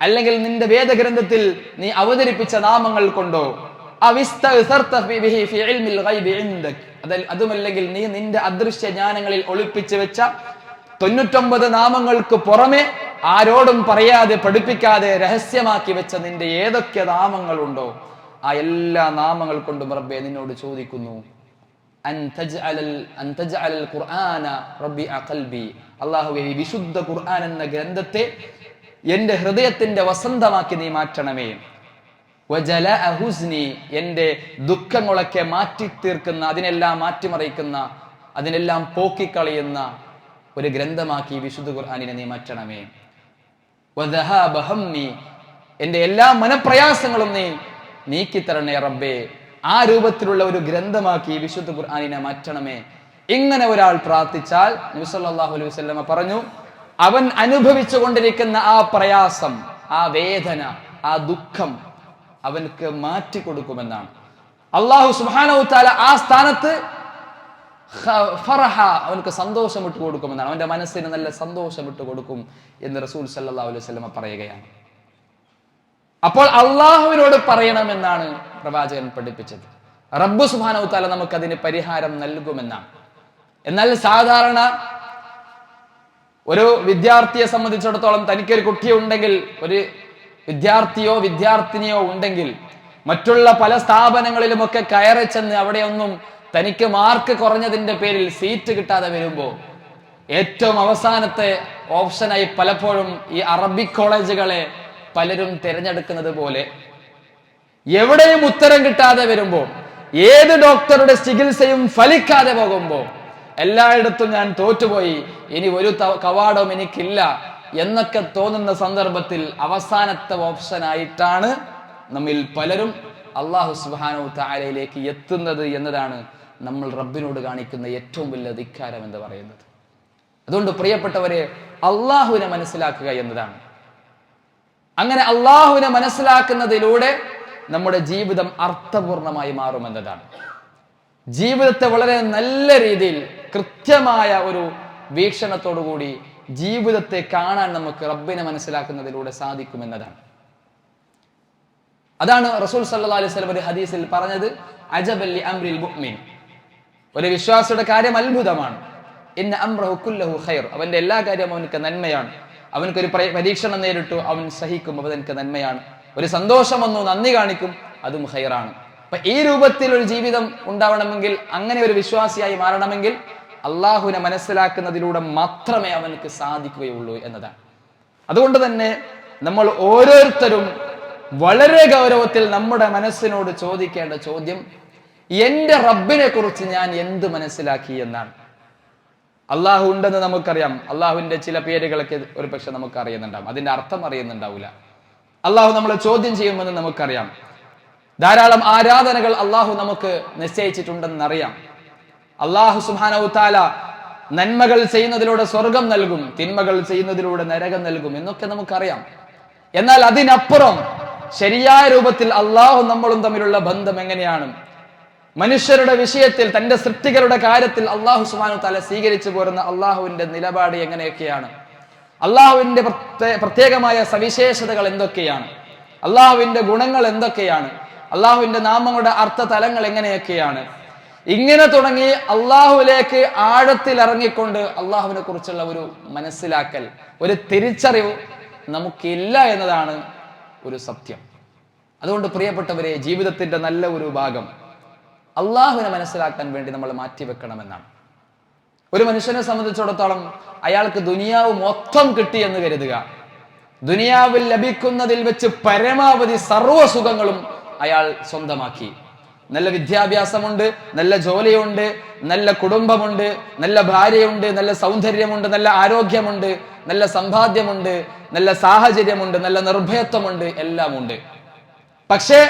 അല്ലെങ്കിൽ നിന്റെ വേദഗ്രന്ഥത്തിൽ നീ അവതരിപ്പിച്ച നാമങ്ങൾ കൊണ്ടോ, അതുമല്ലെങ്കിൽ നീ നിന്റെ അദൃശ്യ ജ്ഞാനങ്ങളിൽ ഒളിപ്പിച്ചു വെച്ച 99 നാമങ്ങൾക്ക് പുറമെ ആരോടും പറയാതെ പഠിപ്പിക്കാതെ രഹസ്യമാക്കി വെച്ച നിന്റെ ഏതൊക്കെ നാമങ്ങളുണ്ടോ ആ എല്ലാ നാമങ്ങൾ കൊണ്ടും റബ്ബേ നിന്നോട് ചോദിക്കുന്നു. അല്ലാഹുവേ, വിശുദ്ധ ഖുർആൻ എന്ന ഗ്രന്ഥത്തെ എന്റെ ഹൃദയത്തിന്റെ വസന്തമാക്കി നീ മാറ്റണമേ. എന്റെ ദുഃഖങ്ങളൊക്കെ മാറ്റി തീർക്കുന്ന, അതിനെല്ലാം മാറ്റിമറിക്കുന്ന, അതിനെല്ലാം പോക്കിക്കളയുന്ന ഒരു ഗ്രന്ഥമാക്കി വിശുദ്ധ ഖുർആനിനെ നീ മാറ്റണമേ. എന്റെ എല്ലാ മനപ്രയാസങ്ങളും നീ നീക്കിത്തരണേ റബ്ബേ. ആ രൂപത്തിലുള്ള ഒരു ഗ്രന്ഥമാക്കി വിശുദ്ധ ഖുർആനിനെ മാറ്റണമേ. ഇങ്ങനെ ഒരാൾ പ്രാർത്ഥിച്ചാൽ നബി സല്ലല്ലാഹു അലൈഹി വസല്ലമ പറഞ്ഞു, അവൻ അനുഭവിച്ചു കൊണ്ടിരിക്കുന്ന ആ പ്രയാസം, ആ വേദന, ആ ദുഃഖം അവൻക്ക് മാറ്റി കൊടുക്കുമെന്നാണ്. അല്ലാഹു സുബ്ഹാനഹു വതആല ആ സ്ഥാനത്ത് ഫറഹ, അവൻക്ക് സന്തോഷം ഇട്ട് കൊടുക്കുമെന്നാണ്. അവന്റെ മനസ്സിന് നല്ല സന്തോഷം ഇട്ട് കൊടുക്കും എന്ന് റസൂൽ സല്ലല്ലാഹു അലൈഹി വസല്ലമ പറയുകയാണ്. അപ്പോൾ അള്ളാഹുവിനോട് പറയണമെന്നാണ് പ്രവാചകൻ പഠിപ്പിച്ചത്. റബ്ബ് സുബ്ഹാനഹു വതആല നമുക്ക് അതിന് പരിഹാരം നൽകുമെന്നാണ്. എന്നാൽ സാധാരണ ഒരു വിദ്യാർത്ഥിയെ സംബന്ധിച്ചിടത്തോളം തനിക്കൊരു കുട്ടിയുണ്ടെങ്കിൽ, ഒരു വിദ്യാർത്ഥിയോ വിദ്യാർത്ഥിനിയോ ഉണ്ടെങ്കിൽ, മറ്റുള്ള പല സ്ഥാപനങ്ങളിലുമൊക്കെ കയറി ചെന്ന് അവിടെയൊന്നും തനിക്ക് മാർക്ക് കുറഞ്ഞതിന്റെ പേരിൽ സീറ്റ് കിട്ടാതെ വരുമ്പോൾ ഏറ്റവും അവസാനത്തെ ഓപ്ഷനായി പലപ്പോഴും ഈ അറബിക് കോളേജുകളെ പലരും തിരഞ്ഞെടുക്കുന്നത് പോലെ, എവിടെയും ഉത്തരം കിട്ടാതെ വരുമ്പോൾ, ഏത് ഡോക്ടറുടെ ചികിത്സയും ഫലിക്കാതെ പോകുമ്പോൾ, എല്ലായിടത്തും ഞാൻ തോറ്റുപോയി, ഇനി ഒരു കവാടവും എനിക്കില്ല എന്നൊക്കെ തോന്നുന്ന സന്ദർഭത്തിൽ അവസാനത്തെ ഓപ്ഷനായിട്ടാണ് നമ്മിൽ പലരും അല്ലാഹു സുബ്ഹാനഹു തആലയിലേക്ക് എത്തുന്നത് എന്നതാണ് നമ്മൾ റബ്ബിനോട് കാണിക്കുന്ന ഏറ്റവും വലിയ ധിക്കാരം എന്ന് പറയുന്നത്. അതുകൊണ്ട് പ്രിയപ്പെട്ടവരെ, അള്ളാഹുവിനെ മനസ്സിലാക്കുക എന്നതാണ്. അങ്ങനെ അള്ളാഹുവിനെ മനസ്സിലാക്കുന്നതിലൂടെ നമ്മുടെ ജീവിതം അർത്ഥപൂർണമായി മാറുമെന്നതാണ്. ജീവിതത്തെ വളരെ നല്ല രീതിയിൽ കൃത്യമായ ഒരു വീക്ഷണത്തോടുകൂടി ജീവിതത്തെ കാണാൻ നമുക്ക് റബ്ബിനെ മനസ്സിലാക്കുന്നതിലൂടെ സാധിക്കുമെന്നതാണ്. അതാണ് റസൂൽ സല്ലല്ലാഹു അലൈഹി വസല്ലം ഒരു ഹദീസിൽ പറഞ്ഞത്, അജബൽ ലി അംറിൽ മുഅ്മിൻ, ഒരു വിശ്വാസിയുടെ കാര്യം അത്ഭുതമാണ്. ഇന്ന അംറഹു കുല്ലഹു ഖൈർ, അവന്റെ എല്ലാ കാര്യവും അവനക്ക് നന്മയാണ്. അവനക്കൊരു പരീക്ഷണം നേരിട്ടു, അവൻ സഹിക്കും, അവനക്ക് നന്മയാണ്. ഒരു സന്തോഷം വന്നു, നന്ദി കാണിക്കും, അതും ഖൈറാണ്. അപ്പൊ ഈ രൂപത്തിൽ ഒരു ജീവിതം ഉണ്ടാവണമെങ്കിൽ, അങ്ങനെ ഒരു വിശ്വാസിയായി മാറണമെങ്കിൽ അള്ളാഹുവിനെ മനസ്സിലാക്കുന്നതിലൂടെ മാത്രമേ അവനക്ക് സാധിക്കുകയുള്ളൂ എന്നതാണ്. അതുകൊണ്ട് തന്നെ നമ്മൾ ഓരോരുത്തരും വളരെ ഗൗരവത്തിൽ നമ്മുടെ മനസ്സിനോട് ചോദിക്കേണ്ട ചോദ്യം, എന്റെ റബ്ബിനെ കുറിച്ച് ഞാൻ എന്ത് മനസ്സിലാക്കി എന്നാണ്. അള്ളാഹു ഉണ്ടെന്ന് നമുക്കറിയാം. അള്ളാഹുവിന്റെ ചില പേരുകളൊക്കെ ഒരു പക്ഷെ നമുക്ക് അറിയുന്നുണ്ടാവും, അതിന്റെ അർത്ഥം അറിയുന്നുണ്ടാവില്ല. അള്ളാഹു നമ്മളെ ചോദ്യം ചെയ്യുമെന്ന് നമുക്കറിയാം. ധാരാളം ആരാധനകൾ അള്ളാഹു നമുക്ക് നിശ്ചയിച്ചിട്ടുണ്ടെന്ന് അറിയാം. അള്ളാഹു സുബ്ഹാനഹു തആല നന്മകൾ ചെയ്യുന്നതിലൂടെ സ്വർഗം നൽകും, തിന്മകൾ ചെയ്യുന്നതിലൂടെ നരകം നൽകും എന്നൊക്കെ നമുക്കറിയാം. എന്നാൽ അതിനപ്പുറം ശരിയായ രൂപത്തിൽ അള്ളാഹു നമ്മളും തമ്മിലുള്ള ബന്ധം എങ്ങനെയാണ്, മനുഷ്യരുടെ വിഷയത്തിൽ, തന്റെ സൃഷ്ടികളുടെ കാര്യത്തിൽ അള്ളാഹു സുബ്ഹാനഹു തആല സ്വീകരിച്ചു പോരുന്ന അള്ളാഹുവിന്റെ നിലപാട് എങ്ങനെയൊക്കെയാണ്, അള്ളാഹുവിന്റെ പ്രത്യേകമായ സവിശേഷതകൾ എന്തൊക്കെയാണ്, അള്ളാഹുവിന്റെ ഗുണങ്ങൾ എന്തൊക്കെയാണ്, അള്ളാഹുവിന്റെ നാമങ്ങളുടെ അർത്ഥതലങ്ങൾ എങ്ങനെയൊക്കെയാണ്, ഇങ്ങനെ തുടങ്ങി അള്ളാഹുവിലേക്ക് ആഴത്തിൽ ഇറങ്ങിക്കൊണ്ട് അള്ളാഹുവിനെ കുറിച്ചുള്ള ഒരു മനസ്സിലാക്കൽ, ഒരു തിരിച്ചറിവ് നമുക്കില്ല എന്നതാണ് ഒരു സത്യം. അതുകൊണ്ട് പ്രിയപ്പെട്ടവരെ, ജീവിതത്തിന്റെ നല്ല ഒരു ഭാഗം അള്ളാഹുവിനെ മനസ്സിലാക്കാൻ വേണ്ടി നമ്മൾ മാറ്റിവെക്കണമെന്നാണ്. ഒരു മനുഷ്യനെ സംബന്ധിച്ചിടത്തോളം അയാൾക്ക് ദുനിയാവ് മൊത്തം കിട്ടി എന്ന് കരുതുക. ദുനിയാവിൽ ലഭിക്കുന്നതിൽ വെച്ച് പരമാവധി സർവ്വ സുഖങ്ങളും അയാൾ സ്വന്തമാക്കി. നല്ല വിദ്യാഭ്യാസമുണ്ട്, നല്ല ജോലിയുണ്ട്, നല്ല കുടുംബമുണ്ട്, നല്ല ഭാര്യയുണ്ട്, നല്ല സൗന്ദര്യമുണ്ട്, നല്ല ആരോഗ്യമുണ്ട്, നല്ല സമ്പാദ്യമുണ്ട്, നല്ല സാഹചര്യമുണ്ട്, നല്ല നിർഭയത്വമുണ്ട്, എല്ലാം ഉണ്ട്. പക്ഷേ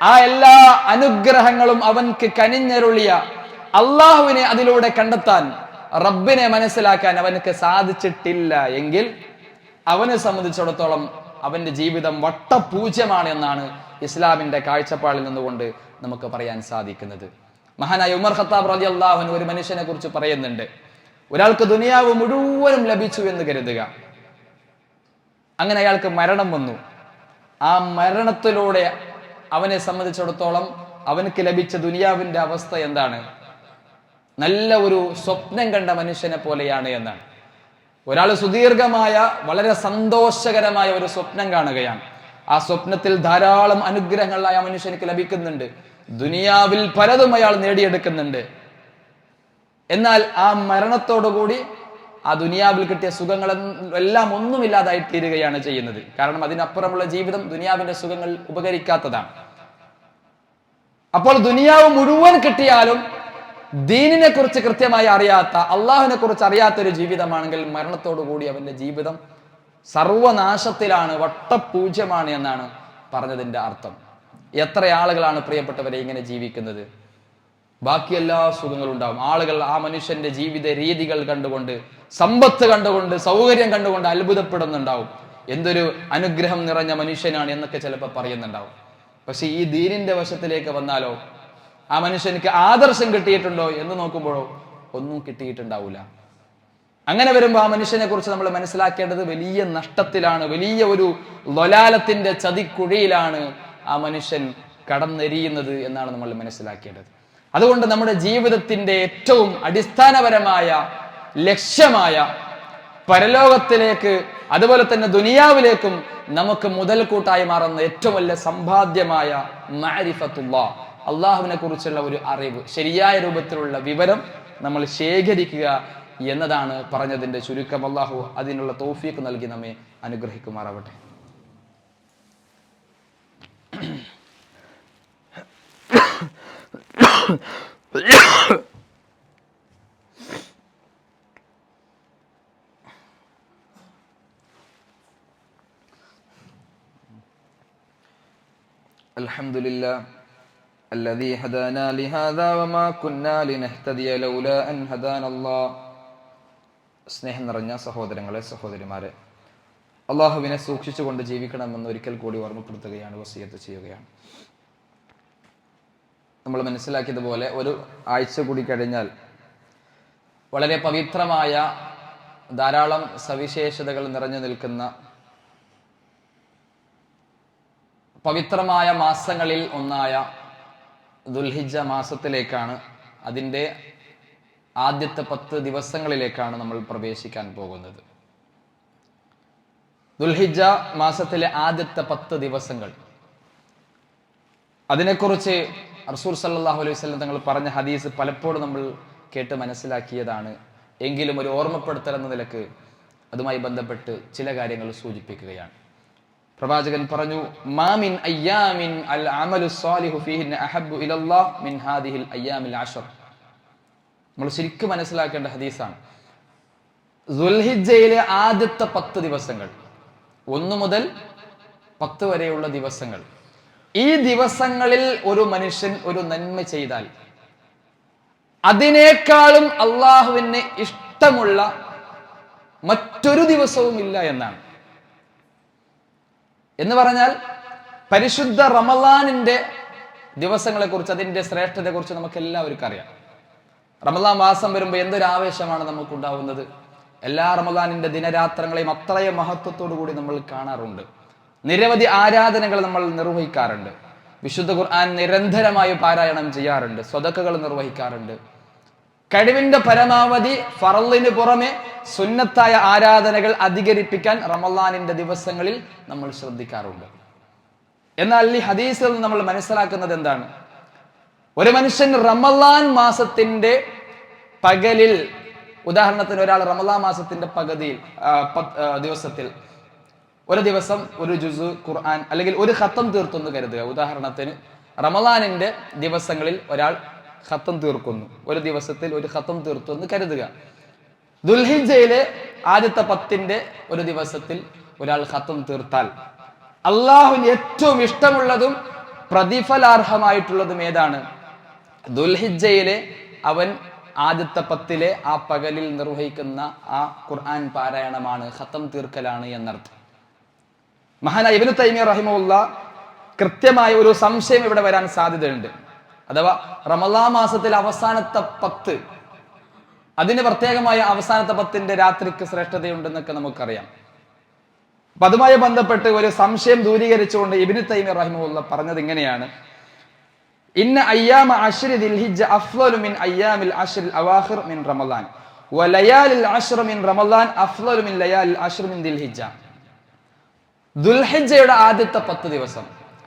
ആ എല്ലാ അനുഗ്രഹങ്ങളും അവൻക്ക് കനിഞ്ഞരുളിയ അള്ളാഹുവിനെ അതിലൂടെ കണ്ടെത്താൻ, റബ്ബിനെ മനസ്സിലാക്കാൻ അവനക്ക് സാധിച്ചിട്ടില്ല എങ്കിൽ അവനെ സംബന്ധിച്ചിടത്തോളം അവന്റെ ജീവിതം വട്ടപൂജ്യമാണ് എന്നാണ് ഇസ്ലാമിന്റെ കാഴ്ചപ്പാടിൽ നിന്നുകൊണ്ട് നമുക്ക് പറയാൻ സാധിക്കുന്നത്. മഹാനായ ഉമർ ഖത്താബ് റളിയല്ലാഹു അൻഹു ഒരു മനുഷ്യനെ കുറിച്ച് പറയുന്നുണ്ട്. ഒരാൾക്ക് ദുനിയാവ് മുഴുവനും ലഭിച്ചു എന്ന് കരുതുക. അങ്ങനെ അയാൾക്ക് മരണം വന്നു. ആ മരണത്തിലൂടെ അവനെ സംബന്ധിച്ചിടത്തോളം അവനക്ക് ലഭിച്ച ദുനിയാവിന്റെ അവസ്ഥ എന്താണ്? നല്ല ഒരു സ്വപ്നം കണ്ട മനുഷ്യനെ പോലെയാണ് എന്നാണ്. ഒരാൾ സുദീർഘമായ വളരെ സന്തോഷകരമായ ഒരു സ്വപ്നം കാണുകയാണ്. ആ സ്വപ്നത്തിൽ ധാരാളം അനുഗ്രഹങ്ങൾ ആ മനുഷ്യനിക്ക് ലഭിക്കുന്നുണ്ട്. ദുനിയാവിൽ പലതും അയാൾ നേടിയെടുക്കുന്നുണ്ട്. എന്നാൽ ആ മരണത്തോടുകൂടി ആ ദുനിയാവിൽ കിട്ടിയ സുഖങ്ങൾ എല്ലാം ഒന്നുമില്ലാതായി തീരുകയാണ് ചെയ്യുന്നത്. കാരണം അതിനപ്പുറമുള്ള ജീവിതം ദുനിയാവിന്റെ സുഖങ്ങൾ ഉപകരിക്കാത്തതാണ്. അപ്പോൾ ദുനിയാവ് മുഴുവൻ കിട്ടിയാലും ദീനിനെ കുറിച്ച് കൃത്യമായി അറിയാത്ത, അള്ളാഹുവിനെ കുറിച്ച് അറിയാത്ത ഒരു ജീവിതമാണെങ്കിൽ മരണത്തോടുകൂടി അവന്റെ ജീവിതം സർവനാശത്തിലാണ്, വട്ടപൂജ്യമാണ് എന്നാണ് പറഞ്ഞതിന്റെ അർത്ഥം. എത്ര ആളുകളാണ് പ്രിയപ്പെട്ടവരെ ഇങ്ങനെ ജീവിക്കുന്നത്? ബാക്കി എല്ലാ സുഖങ്ങളും ഉണ്ടാവും. ആളുകൾ ആ മനുഷ്യന്റെ ജീവിത രീതികൾ കണ്ടുകൊണ്ട്, സമ്പത്ത് കണ്ടുകൊണ്ട്, സൗകര്യം കണ്ടുകൊണ്ട് അത്ഭുതപ്പെടുന്നുണ്ടാവും. എന്തൊരു അനുഗ്രഹം നിറഞ്ഞ മനുഷ്യനാണ് എന്നൊക്കെ ചിലപ്പോൾ പറയുന്നുണ്ടാവും. പക്ഷെ ഈ ദീനിന്റെ വശത്തിലേക്ക് വന്നാലോ, ആ മനുഷ്യനിക്ക് ആദർശം കിട്ടിയിട്ടുണ്ടോ എന്ന് നോക്കുമ്പോഴോ ഒന്നും കിട്ടിയിട്ടുണ്ടാവില്ല. അങ്ങനെ വരുമ്പോൾ ആ മനുഷ്യനെ കുറിച്ച് നമ്മൾ മനസ്സിലാക്കേണ്ടത് വലിയ നഷ്ടത്തിലാണ്, വലിയ ഒരു ലൊലാലത്തിന്റെ ചതിക്കുഴിയിലാണ് ആ മനുഷ്യൻ കടന്നെരിയുന്നത് എന്നാണ് നമ്മൾ മനസ്സിലാക്കേണ്ടത്. അതുകൊണ്ട് നമ്മുടെ ജീവിതത്തിന്റെ ഏറ്റവും അടിസ്ഥാനപരമായ ലക്ഷ്യമായ പരലോകത്തിലേക്ക്, അതുപോലെ തന്നെ ദുനിയാവിലേക്കും നമുക്ക് മുതൽക്കൂട്ടായി മാറുന്ന ഏറ്റവും വലിയ സമ്പാദ്യമായ മഅരിഫത്തുല്ലാഹ്, അള്ളാഹുവിനെ കുറിച്ചുള്ള ഒരു അറിവ്, ശരിയായ രൂപത്തിലുള്ള വിവരം നമ്മൾ ശേഖരിക്കുക എന്നതാണ് പറഞ്ഞതിന്റെ ചുരുക്കം. അള്ളാഹു അതിനുള്ള തൗഫീഖ് നൽകി നമ്മെ അനുഗ്രഹിക്കുമാറാവട്ടെ. അൽഹംദുലില്ലാഹ് الذي هدانا لهذا وما كنا لنهتدي لولا أن هدانا الله. സ്നേഹം നിറഞ്ഞ സഹോദരങ്ങളെ, സഹോദരിമാരെ, അള്ളാഹുവിനെ സൂക്ഷിച്ചുകൊണ്ട് ജീവിക്കണമെന്ന് ഒരിക്കൽ കൂടി ഓർമ്മപ്പെടുത്തുകയാണ്, വസിയത്ത് ചെയ്യുകയാണ്. നമ്മൾ മനസ്സിലാക്കിയതുപോലെ ഒരു ആഴ്ച കൂടി കഴിഞ്ഞാൽ വളരെ പവിത്രമായ ധാരാളം സവിശേഷതകൾ നിറഞ്ഞു നിൽക്കുന്ന പവിത്രമായ മാസങ്ങളിൽ ഒന്നായ ദുൽഹിജ്ജ മാസത്തിലേക്കാണ്, അതിൻ്റെ ആദ്യത്തെ 10 ദിവസങ്ങളിലേക്കാണ് നമ്മൾ പ്രവേശിക്കാൻ പോകുന്നത്. ദുൽഹിജ്ജ മാസത്തിലെ ആദ്യത്തെ 10 ദിവസങ്ങൾ, അതിനെക്കുറിച്ച് റസൂൽ സല്ലല്ലാഹു അലൈഹി വസല്ലം തങ്ങൾ പറഞ്ഞ ഹദീസ് പലപ്പോഴും നമ്മൾ കേട്ട് മനസ്സിലാക്കിയതാണ്. എങ്കിലും ഒരു ഓർമ്മപ്പെടുത്തൽ എന്ന നിലക്ക് അതുമായി ബന്ധപ്പെട്ട് ചില കാര്യങ്ങൾ സൂചിപ്പിക്കുകയാണ്. പ്രവാചകൻ പറഞ്ഞു, മാമിൻ അയ്യാമിൻ അൽ അമലു സ്വാലിഹു ഫീഹിന്ന അഹബ്ബു ഇലല്ലാഹ് മിൻ ഹാദിഹിൽ അയ്യാമിൽ അശർ. നമ്മൾ ശരിക്കും മനസ്സിലാക്കേണ്ട ഹദീസാണ്. ദുൽഹിജ്ജയിലെ ആദ്യത്തെ 10 ദിവസങ്ങൾ, 1 മുതൽ 10 വരെയുള്ള ദിവസങ്ങൾ, ഈ ദിവസങ്ങളിൽ ഒരു മനുഷ്യൻ ഒരു നന്മ ചെയ്താൽ അതിനേക്കാളും അള്ളാഹുവിന് ഇഷ്ടമുള്ള മറ്റൊരു ദിവസവും ഇല്ല എന്നാണ്. എന്ന് പറഞ്ഞാൽ പരിശുദ്ധ റമളാനിന്റെ ദിവസങ്ങളെക്കുറിച്ച്, അതിന്റെ ശ്രേഷ്ഠതയെക്കുറിച്ച് നമുക്ക് എല്ലാവർക്കും അറിയാം. റമദാൻ മാസം വരുമ്പോൾ എന്തൊരു ആവേശമാണ് നമുക്കുണ്ടാവുന്നത്. എല്ലാ റമദാനിന്റെ ദിനരാത്രങ്ങളെയും അത്രയും മഹത്വത്തോടു കൂടി നമ്മൾ കാണാറുണ്ട്. നിരവധി ആരാധനകൾ നമ്മൾ നിർവഹിക്കാറുണ്ട്. വിശുദ്ധ ഖുർആൻ നിരന്തരമായി പാരായണം ചെയ്യാറുണ്ട്. സ്വതക്കകൾ നിർവഹിക്കാറുണ്ട്. കഴിവിന്റെ പരമാവധി ഫറളിന് പുറമെ സുന്നത്തായ ആരാധനകൾ അധികരിപ്പിക്കാൻ റമദാനിന്റെ ദിവസങ്ങളിൽ നമ്മൾ ശ്രദ്ധിക്കാറുണ്ട്. എന്നാൽ ഈ ഹദീസിൽ നമ്മൾ മനസ്സിലാക്കുന്നത് എന്താണ്? ഒരു മനുഷ്യൻ റമദാൻ മാസത്തിന്റെ പകലിൽ, ഉദാഹരണത്തിന് ഒരാൾ റമദാൻ മാസത്തിന്റെ പകുതിയിൽ ദിവസത്തിൽ ഒരു ദിവസം ഒരു ജുസ് ഖുർആൻ അല്ലെങ്കിൽ ഒരു ഖത്തം തീർത്തെന്ന് കരുതുക. ഉദാഹരണത്തിന് റമദാനിന്റെ ദിവസങ്ങളിൽ ഒരാൾ ഖത്തം തീർക്കുന്നു, ഒരു ദിവസത്തിൽ ഒരു ഖത്തം തീർത്തു എന്ന് കരുതുക. ദുൽഹിജ്ജയിലെ ആദ്യത്തെ 10 ഒരു ദിവസത്തിൽ ഒരാൾ ഖത്തം തീർത്താൽ അള്ളാഹുവിന് ഏറ്റവും ഇഷ്ടമുള്ളതും പ്രതിഫലാർഹമായിട്ടുള്ളതും ഏതാണ്? ദുൽഹിജ്ജയിലെ അവൻ ആദ്യത്തെ 10 ആ പകലിൽ നിർവഹിക്കുന്ന ആ ഖുർആൻ പാരായണമാണ്, ഖത്തം തീർക്കലാണ് എന്നർത്ഥം. മഹാനായ ഇബ്നു തൈമിയ്യ റഹിമഹുല്ലാഹ് കൃത്യമായ ഒരു സംശയം ഇവിടെ വരാൻ സാധ്യതയുണ്ട്. അഥവാ റമദാൻ മാസത്തിലെ അവസാനത്തെ 10, അതിന് പ്രത്യേകമായ അവസാനത്തെ 10 രാത്രിക്ക് ശ്രേഷ്ഠതയുണ്ടെന്നൊക്കെ നമുക്കറിയാം. അപ്പൊ അതുമായി ബന്ധപ്പെട്ട് ഒരു സംശയം ദൂരീകരിച്ചുകൊണ്ട് ഇബ്നു തൈമിയ്യ റഹിമഹുല്ലാഹ് പറഞ്ഞത് ഇങ്ങനെയാണ്: ഇന്ന അയ്യാമ അശ്രി ദിൽഹിജ്ജ അഫ്ളലു മിൻ അയ്യാമിൽ അശ്റിൽ അവാഖിർ മിൻ റമളാൻ വലയാലിൽ അശ്ർ മിൻ റമളാൻ അഫ്ളലു മിൻ ലയാലിൽ അശ്ർ മിൻ ദിൽഹിജ്ജ. ദുൽഹിജ്ജയുടെ ആദ്യത്തെ 10 ദിവസം,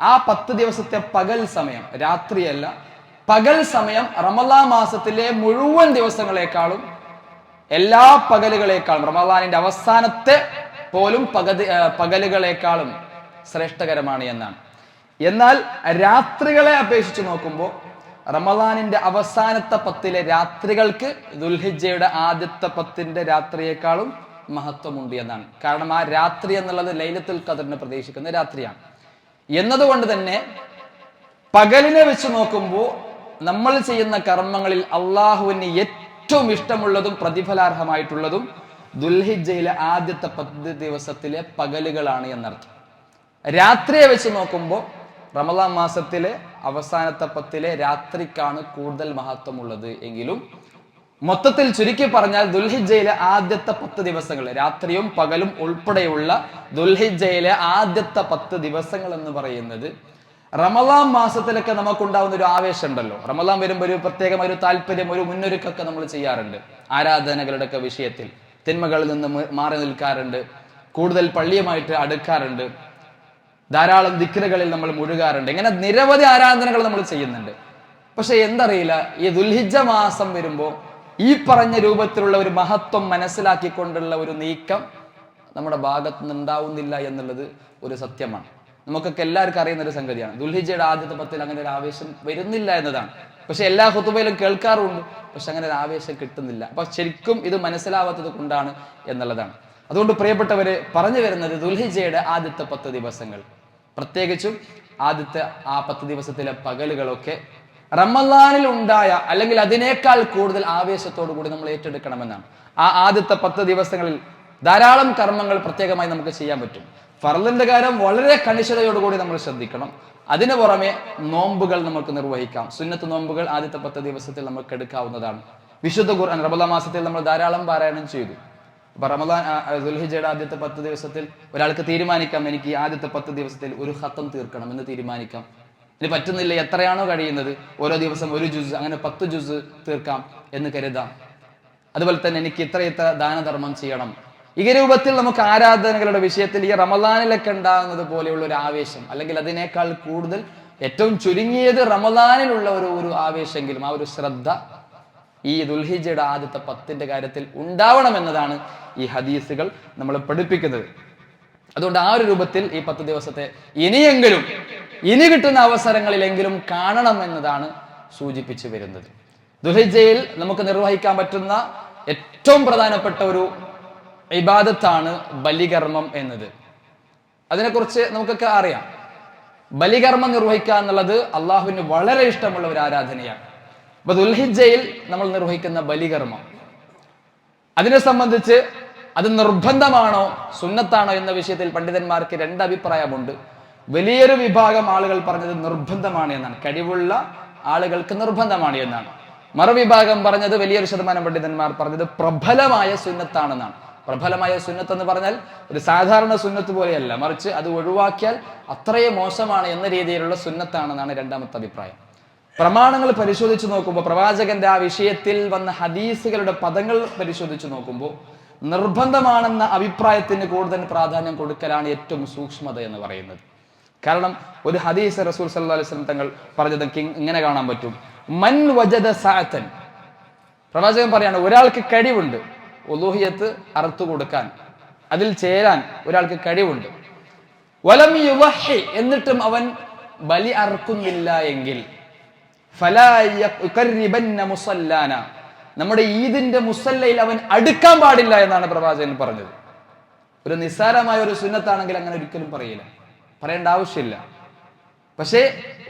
ആ 10 ദിവസത്തെ പകൽ സമയം, രാത്രിയല്ല, പകൽ സമയം റമളാൻ മാസത്തിലെ മുഴുവൻ ദിവസങ്ങളെക്കാളും, എല്ലാ പകലുകളെക്കാളും, റമളാനിന്റെ അവസാനത്തെ പോലും പകലുകളെക്കാളും ശ്രേഷ്ഠകരമാണ് എന്നാണ്. എന്നാൽ രാത്രികളെ അപേക്ഷിച്ച് നോക്കുമ്പോൾ റമളാനിന്റെ അവസാനത്തെ 10 രാത്രികൾക്ക് ദുൽഹിജ്ജയുടെ ആദ്യത്തെ 10 രാത്രിയേക്കാളും മഹത്വമുണ്ട് എന്നാണ്. കാരണം ആ രാത്രി എന്നുള്ളത് ലൈലത്തുൽ ഖദറിനെ പ്രതീക്ഷിക്കുന്ന രാത്രിയാണ് എന്നതുകൊണ്ട് തന്നെ പകലിനെ വെച്ച് നോക്കുമ്പോൾ നമ്മൾ ചെയ്യുന്ന കർമ്മങ്ങളിൽ അള്ളാഹുവിന് ഏറ്റവും ഇഷ്ടമുള്ളതും പ്രതിഫലാർഹമായിട്ടുള്ളതും ദുൽഹിജ്ജയിലെ ആദ്യത്തെ 10 ദിവസത്തിലെ പകലുകളാണ് എന്നർത്ഥം. രാത്രിയെ വെച്ച് നോക്കുമ്പോൾ റമളാൻ മാസത്തിലെ അവസാനത്തെ 10 രാത്രിക്കാണ് കൂടുതൽ മഹത്വമുള്ളത് എങ്കിലും മൊത്തത്തിൽ ചുരുക്കി പറഞ്ഞാൽ ദുൽഹിജ്ജയിലെ ആദ്യത്തെ 10 ദിവസങ്ങൾ, രാത്രിയും പകലും ഉൾപ്പെടെയുള്ള ദുൽഹിജ്ജയിലെ ആദ്യത്തെ 10 ദിവസങ്ങൾ എന്ന് പറയുന്നത് റമളാൻ മാസത്തിലൊക്കെ നമുക്കുണ്ടാവുന്ന ഒരു ആവേശം ഉണ്ടല്ലോ. റമളാൻ വരുമ്പോൾ ഒരു പ്രത്യേകമായ ഒരു താല്പര്യം, ഒരു മുന്നൊരുക്കൊക്കെ നമ്മൾ ചെയ്യാറുണ്ട്. ആരാധനകളുടെ ഒക്കെ വിഷയത്തിൽ തിന്മകളിൽ നിന്ന് മാറി നിൽക്കാറുണ്ട്, കൂടുതൽ പള്ളിയുമായിട്ട് അടുക്കാറുണ്ട്, ധാരാളം ദിക്റുകളിൽ നമ്മൾ മുഴുകാറുണ്ട്. ഇങ്ങനെ നിരവധി ആരാധനകൾ നമ്മൾ ചെയ്യുന്നുണ്ട്. പക്ഷെ എന്തറിയില്ല, ഈ ദുൽഹിജ്ജ മാസം വരുമ്പോൾ ഈ പറഞ്ഞ രൂപത്തിലുള്ള ഒരു മഹത്വം മനസ്സിലാക്കിക്കൊണ്ടുള്ള ഒരു നീക്കം നമ്മുടെ ഭാഗത്ത് നിന്ന് ഉണ്ടാവുന്നില്ല എന്നുള്ളത് ഒരു സത്യമാണ്. നമുക്കൊക്കെ എല്ലാവർക്കും അറിയുന്ന ഒരു സംഗതിയാണ്. ദുൽഹിജ്ജയുടെ ആദ്യത്തെ 10 അങ്ങനെ ഒരു ആവേശം വരുന്നില്ല എന്നതാണ്. പക്ഷെ എല്ലാ ഖുതുബയിലും കേൾക്കാറുണ്ട്, പക്ഷെ അങ്ങനെ ഒരു ആവേശം കിട്ടുന്നില്ല. അപ്പൊ ശരിക്കും ഇത് മനസ്സിലാവാത്തത് കൊണ്ടാണ് എന്നുള്ളതാണ്. അതുകൊണ്ട് പ്രിയപ്പെട്ടവര് പറഞ്ഞു വരുന്നത്, ദുൽഹിജ്ജയുടെ ആദ്യത്തെ 10 ദിവസങ്ങൾ, പ്രത്യേകിച്ചും ആദ്യത്തെ ആ 10 ദിവസത്തിലെ പകലുകളൊക്കെ റമളാനിൽ ഉണ്ടായ അല്ലെങ്കിൽ അതിനേക്കാൾ കൂടുതൽ ആവേശത്തോടു കൂടി നമ്മൾ ഏറ്റെടുക്കണമെന്നാണ്. ആ ആദ്യത്തെ 10 ദിവസങ്ങളിൽ ധാരാളം കർമ്മങ്ങൾ പ്രത്യേകമായി നമുക്ക് ചെയ്യാൻ പറ്റും. ഫർളിന്റെ കാര്യം വളരെ കണിശതയോടുകൂടി നമ്മൾ ശ്രദ്ധിക്കണം. അതിനു പുറമെ നോമ്പുകൾ നമുക്ക് നിർവഹിക്കാം. സുന്നത്ത് നോമ്പുകൾ ആദ്യത്തെ 10 ദിവസത്തിൽ നമുക്ക് എടുക്കാവുന്നതാണ്. വിശുദ്ധ ഖുർആൻ റമളാൻ മാസത്തിൽ നമ്മൾ ധാരാളം പാരായണം ചെയ്തു. അപ്പൊ റമളാൻ ദുൽഹിജ്ജയുടെ ആദ്യത്തെ 10 ദിവസത്തിൽ ഒരാൾക്ക് തീരുമാനിക്കാം, എനിക്ക് ഈ ആദ്യത്തെ 10 ദിവസത്തിൽ ഒരു ഖത്തം തീർക്കണം എന്ന് തീരുമാനിക്കാം. ഇനി പറ്റുന്നില്ല, എത്രയാണോ കഴിയുന്നത് ഓരോ ദിവസം ഒരു ജുസ്, അങ്ങനെ 10 ജുസ് തീർക്കാം എന്ന് കരുതാം. അതുപോലെ തന്നെ എനിക്ക് ഇത്ര ദാനധർമ്മം ചെയ്യണം. ഈ രൂപത്തിൽ നമുക്ക് ആരാധനകളുടെ വിഷയത്തിൽ ഈ റമളാനിലൊക്കെ ഉണ്ടാകുന്നത് പോലെയുള്ള ഒരു ആവേശം, അല്ലെങ്കിൽ അതിനേക്കാൾ കൂടുതൽ ഏറ്റവും ചുരുങ്ങിയത് റമളാനിലുള്ള ഒരു ആവേശമെങ്കിലും, ആ ഒരു ശ്രദ്ധ ഈ ദുൽഹിജ്ജയുടെ ആദ്യത്തെ 10 കാര്യത്തിൽ ഉണ്ടാവണമെന്നതാണ് ഈ ഹദീസുകൾ നമ്മളെ പഠിപ്പിക്കുന്നത്. അതുകൊണ്ട് ആ ഒരു രൂപത്തിൽ ഈ 10 ദിവസത്തെ ഇനി കിട്ടുന്ന അവസരങ്ങളിലെങ്കിലും കാണണം എന്നതാണ് സൂചിപ്പിച്ചു വരുന്നത്. ദുൽഹിജ്ജയിൽ നമുക്ക് നിർവഹിക്കാൻ പറ്റുന്ന ഏറ്റവും പ്രധാനപ്പെട്ട ഒരു ഇബാദത്താണ് ബലികർമ്മം എന്നത്. അതിനെക്കുറിച്ച് നമുക്കൊക്കെ അറിയാം. ബലികർമ്മം നിർവഹിക്കുക എന്നുള്ളത് അള്ളാഹുവിന് വളരെ ഇഷ്ടമുള്ള ഒരു ആരാധനയാണ്. അപ്പൊ ദുൽഹിജ്ജയിൽ നമ്മൾ നിർവഹിക്കുന്ന ബലികർമ്മം, അതിനെ സംബന്ധിച്ച് അത് നിർബന്ധമാണോ സുന്നത്താണോ എന്ന വിഷയത്തിൽ പണ്ഡിതന്മാർക്ക് 2 അഭിപ്രായമുണ്ട്. വലിയൊരു വിഭാഗം ആളുകൾ പറഞ്ഞത് നിർബന്ധമാണ് എന്നാണ്, കഴിവുള്ള ആളുകൾക്ക് നിർബന്ധമാണ് എന്നാണ്. മറുവിഭാഗം പറഞ്ഞത്, വലിയൊരു ശതമാനം പണ്ഡിതന്മാർ പറഞ്ഞത് പ്രബലമായ സുന്നത്താണെന്നാണ്. പ്രബലമായ സുന്നത്ത് എന്ന് പറഞ്ഞാൽ ഒരു സാധാരണ സുന്നത്ത് പോലെയല്ല, മറിച്ച് അത് ഒഴിവാക്കിയാൽ അത്രയും മോശമാണ് എന്ന രീതിയിലുള്ള സുന്നത്താണെന്നാണ് രണ്ടാമത്തെ അഭിപ്രായം. പ്രമാണങ്ങൾ പരിശോധിച്ച് നോക്കുമ്പോൾ, പ്രവാചകന്റെ ആ വിഷയത്തിൽ വന്ന ഹദീസുകളുടെ പദങ്ങൾ പരിശോധിച്ച് നോക്കുമ്പോൾ നിർബന്ധമാണെന്ന അഭിപ്രായത്തിന് കൂടുതൽ പ്രാധാന്യം കൊടുക്കലാണ് ഏറ്റവും സൂക്ഷ്മത എന്ന് പറയുന്നത്. കാരണം ഒരു ഹദീസ് റസൂൽ സല്ലല്ലാഹു അലൈഹി വസല്ലം തങ്ങൾ പറഞ്ഞത് ഇങ്ങനെ കാണാൻ പറ്റും. മൻ വജദ സഅതൻ, പ്രവാചകൻ പറയാണ്, ഒരാൾക്ക് കഴിവുണ്ട് ഉലൂഹിയത്ത് അറുത്തു കൊടുക്കാൻ, അതിൽ ചേരാൻ ഒരാൾക്ക് കഴിവുണ്ട്. വലം യുവഹി, എന്നിട്ടും അവൻ ബലി അറുക്കുന്നില്ല എങ്കിൽ ഫലാ യുഖർരിബന്ന മുസല്ലാന, നമ്മുടെ ഈദിന്റെ മുസല്ലയിൽ അവൻ അടുക്കാൻ പാടില്ല എന്നാണ് പ്രവാചകൻ പറഞ്ഞത്. ഒരു നിസ്സാരമായ ഒരു സുന്നത്താണെങ്കിൽ അങ്ങനെ ഒരിക്കലും പറയേണ്ട ആവശ്യമില്ല. പക്ഷേ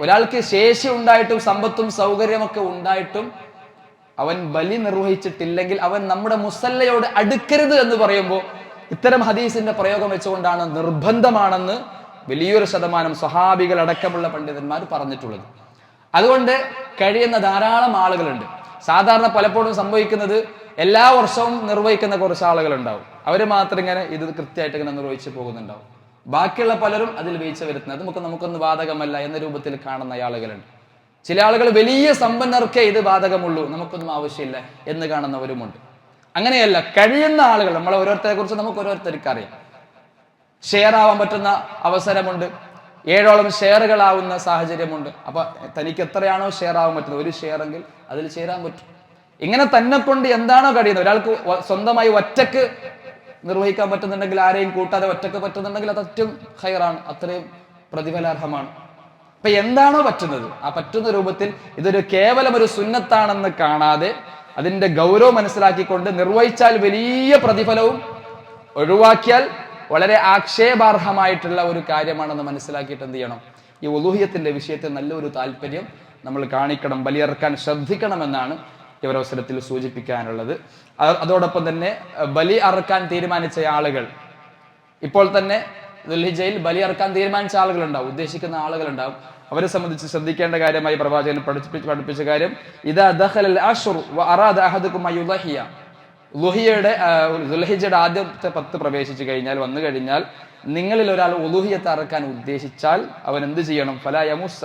ഒരാൾക്ക് ശേഷി ഉണ്ടായിട്ടും സമ്പത്തും സൗകര്യമൊക്കെ ഉണ്ടായിട്ടും അവൻ ബലി നിർവഹിച്ചിട്ടില്ലെങ്കിൽ അവൻ നമ്മുടെ മുസല്ലയോട് അടുക്കരുത് എന്ന് പറയുമ്പോൾ ഇത്തരം ഹദീസിന്റെ പ്രയോഗം വെച്ചുകൊണ്ടാണ് നിർബന്ധമാണെന്ന് വലിയൊരു ശതമാനം സ്വഹാബികൾ അടക്കമുള്ള പണ്ഡിതന്മാർ പറഞ്ഞിട്ടുള്ളത്. അതുകൊണ്ട് കഴിയുന്ന ധാരാളം ആളുകളുണ്ട്. സാധാരണ പലപ്പോഴും സംഭവിക്കുന്നത് എല്ലാ വർഷവും നിർവഹിക്കുന്ന കുറച്ച് ആളുകൾ ഉണ്ടാവും. അവർ മാത്രം ഇങ്ങനെ ഇത് കൃത്യമായിട്ട് ഇങ്ങനെ നിർവഹിച്ച് പോകുന്നുണ്ടാവും. ബാക്കിയുള്ള പലരും അതിൽ വീഴ്ച വരുത്തുന്നത് നമുക്കൊന്നും ബാധകമല്ല എന്ന രൂപത്തിൽ കാണുന്ന ആളുകളുണ്ട്. ചില ആളുകൾ വലിയ സമ്പന്നർക്കേ ഇത് ബാധകമുള്ളൂ, നമുക്കൊന്നും ആവശ്യമില്ല എന്ന് കാണുന്നവരുമുണ്ട്. അങ്ങനെയല്ല, കഴിയുന്ന ആളുകൾ, നമ്മളെ ഓരോരുത്തരെ കുറിച്ച് നമുക്ക് ഓരോരുത്തർക്ക് അറിയാം. ഷെയർ ആവാൻ പറ്റുന്ന അവസരമുണ്ട്, 7ഓളം ഷെയറുകളാവുന്ന സാഹചര്യമുണ്ട്. അപ്പൊ തനിക്ക് എത്രയാണോ ഷെയർ ആവാൻ പറ്റുന്നത്, ഒരു ഷെയർ എങ്കിൽ അതിൽ ചേരാൻ പറ്റും. ഇങ്ങനെ തന്നെ കൊണ്ട് എന്താണോ കഴിയുന്നത്, ഒരാൾക്ക് സ്വന്തമായി ഒറ്റക്ക് നിർവഹിക്കാൻ പറ്റുന്നുണ്ടെങ്കിൽ, ആരെയും കൂട്ടാതെ ഒറ്റക്ക് പറ്റുന്നുണ്ടെങ്കിൽ അത് ഏറ്റവും ഹൈറാണ്, അത്രയും പ്രതിഫലാർഹമാണ്. അപ്പൊ എന്താണോ പറ്റുന്നത് ആ പറ്റുന്ന രൂപത്തിൽ ഇതൊരു കേവലം ഒരു സുന്നത്താണെന്ന് കാണാതെ അതിന്റെ ഗൗരവം മനസ്സിലാക്കിക്കൊണ്ട് നിർവഹിച്ചാൽ വലിയ പ്രതിഫലവും ഒഴിവാക്കിയാൽ വളരെ ആക്ഷേപാർഹമായിട്ടുള്ള ഒരു കാര്യമാണെന്ന് മനസ്സിലാക്കിയിട്ട് എന്ത് ചെയ്യണം, ഈ ഉലൂഹിയത്തിന്റെ വിഷയത്തിൽ നല്ലൊരു താല്പര്യം നമ്മൾ കാണിക്കണം, ബലിയറക്കാൻ ശ്രദ്ധിക്കണമെന്നാണ് ഈ ഒരു അവസരത്തിൽ സൂചിപ്പിക്കാനുള്ളത്. അതോടൊപ്പം തന്നെ ബലി അറക്കാൻ തീരുമാനിച്ച ആളുകൾ, ഇപ്പോൾ തന്നെ ദുൽഹിജ്ജയിൽ ബലി അറക്കാൻ തീരുമാനിച്ച ആളുകളുണ്ടാവും, ഉദ്ദേശിക്കുന്ന ആളുകളുണ്ടാവും. അവരെ സംബന്ധിച്ച് ശ്രദ്ധിക്കേണ്ട കാര്യമായി പ്രവാചകൻ പഠിപ്പിച്ച കാര്യം, ഇദാ ദഖലൽ അശ്റു വഅറാദ അഹദുകും അയുളഹിയ, ദുൽഹിജ്ജയുടെ ആദ്യത്തെ 10 പ്രവേശിച്ചു കഴിഞ്ഞാൽ, വന്നു കഴിഞ്ഞാൽ നിങ്ങളിൽ ഒരാൾ ഉലൂഹിയത്ത് അറക്കാൻ ഉദ്ദേശിച്ചാൽ അവൻ എന്ത് ചെയ്യണം, ഫലാ യമുസ്സ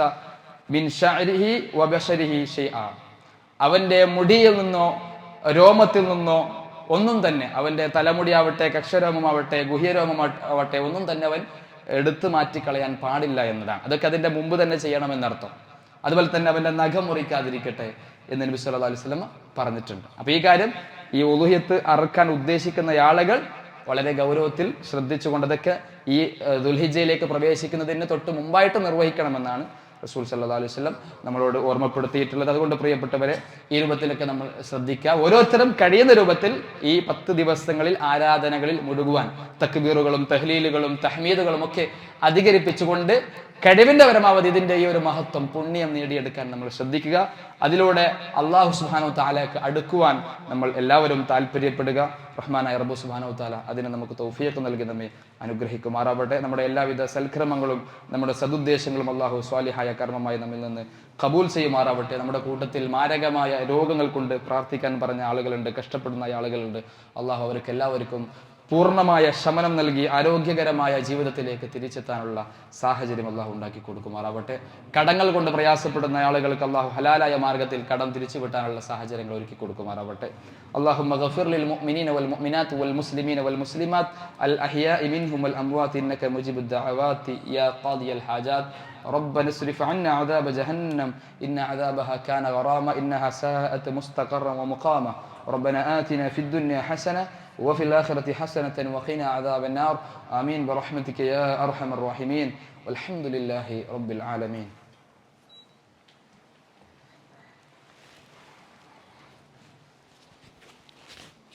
മിൻ ശഅരിഹി വബശരിഹി ഷൈആ, അവന്റെ മുടിയിൽ നിന്നോ രോമത്തിൽ നിന്നോ ഒന്നും തന്നെ, അവന്റെ തലമുടിയാവട്ടെ, കക്ഷരോമമാവട്ടെ, ഗുഹ്യരോമമാവട്ടെ, ഒന്നും തന്നെ അവൻ എടുത്തു മാറ്റിക്കളയാൻ പാടില്ല എന്നതാണ്. അതൊക്കെ അതിന്റെ മുമ്പ് തന്നെ ചെയ്യണമെന്നർത്ഥം. അതുപോലെ തന്നെ അവന്റെ നഖം മുറിക്കാതിരിക്കട്ടെ എന്ന് നബി സല്ലല്ലാഹു അലൈഹി വസല്ലം പറഞ്ഞിട്ടുണ്ട്. അപ്പൊ ഈ കാര്യം ഈ ഉലൂഹിയത്ത് അറുക്കാൻ ഉദ്ദേശിക്കുന്ന ആളുകൾ വളരെ ഗൗരവത്തിൽ ശ്രദ്ധിച്ചുകൊണ്ട് അതൊക്കെ ഈ ദുൽഹിജ്ജയിലേക്ക് പ്രവേശിക്കുന്നതിന് തൊട്ട് മുമ്പായിട്ട് നിർവഹിക്കണമെന്നാണ് റസൂൽ സല്ലല്ലാഹു അലൈഹി വസല്ലം നമ്മളോട് ഓർമ്മപ്പെടുത്തിയിട്ടുള്ളത്. അതുകൊണ്ട് പ്രിയപ്പെട്ടവരെ, ഈ രൂപത്തിലൊക്കെ നമ്മൾ ശ്രദ്ധിക്കുക. ഓരോരുത്തരും കഴിയുന്ന രൂപത്തിൽ ഈ 10 ദിവസങ്ങളിൽ ആരാധനകളിൽ മുഴുകുവാൻ തക്ബീറുകളും തഹ്ലീലുകളും തഹ്മീദുകളും ഒക്കെ അധികരിപ്പിച്ചുകൊണ്ട് കഴിവിന്റെ പരമാവധി ഇതിന്റെ ഈ ഒരു മഹത്വം, പുണ്യം നേടിയെടുക്കാൻ നമ്മൾ ശ്രദ്ധിക്കുക. അതിലൂടെ അല്ലാഹു സുബ്ഹാനഹു തആലക്ക് അടുക്കുവാൻ നമ്മൾ എല്ലാവരും താല്പര്യപ്പെടുക. റഹ്മാനായ റബ്ബു സുബ്ഹാനഹു തആല അതിനെ നമുക്ക് തൗഫീഖ് നൽകി നമ്മെ അനുഗ്രഹിക്കുമാറാവട്ടെ. നമ്മുടെ എല്ലാവിധ സൽക്രമങ്ങളും നമ്മുടെ സദുദ്ദേശങ്ങളും അല്ലാഹു സ്വാലിഹായ കർമ്മമായി നമ്മിൽ നിന്ന് ഖബൂൽ ചെയ്യുമാറാവട്ടെ. നമ്മുടെ കൂട്ടത്തിൽ മാരകമായ രോഗങ്ങൾ കൊണ്ട് പ്രാർത്ഥിക്കാൻ പറഞ്ഞ ആളുകളുണ്ട്, കഷ്ടപ്പെടുന്ന ആളുകളുണ്ട്. അല്ലാഹു അവർക്ക് എല്ലാവർക്കും പൂർണ്ണമായ ശമനം നൽകി ആരോഗ്യകരമായ ജീവിതത്തിലേക്ക് തിരിച്ചെത്താനുള്ള സാഹചര്യം അല്ലാഹു ഉണ്ടാക്കി കൊടുക്കുമാറാവട്ടെ. കടങ്ങൾ കൊണ്ട് പ്രയാസപ്പെടുന്ന ആളുകൾക്ക് അല്ലാഹു ഹലാലായ മാർഗത്തിൽ കടം തിരിച്ചുവിട്ടാനുള്ള സാഹചര്യങ്ങൾ ഒരുക്കി കൊടുക്കുമാറാവട്ടെ. അല്ലാഹുമ്മ ഗഫിർ ലിൽ മുഅ്മിനീന വൽ മുഅ്മിനാത്ത് വൽ മുസ്ലിമീന വൽ മുസ്ലിമാത്ത് അൽ അഹ്യാഇ മിൻഹും വൽ അംവാത്ത് ഇന്നക മുജീബുദ് ദഅവാതി യാ ഖാദിയൽ ഹാജാത്ത്. ربنا اصرف عنا عذاب جهنم إن عذابها كان غراما إنها ساءت مستقرا ومقاما. ربنا آتنا في الدنيا حسنة وفي الآخرة حسنة وقنا عذاب النار. آمين برحمتك يا أرحم الراحمين والحمد لله رب العالمين.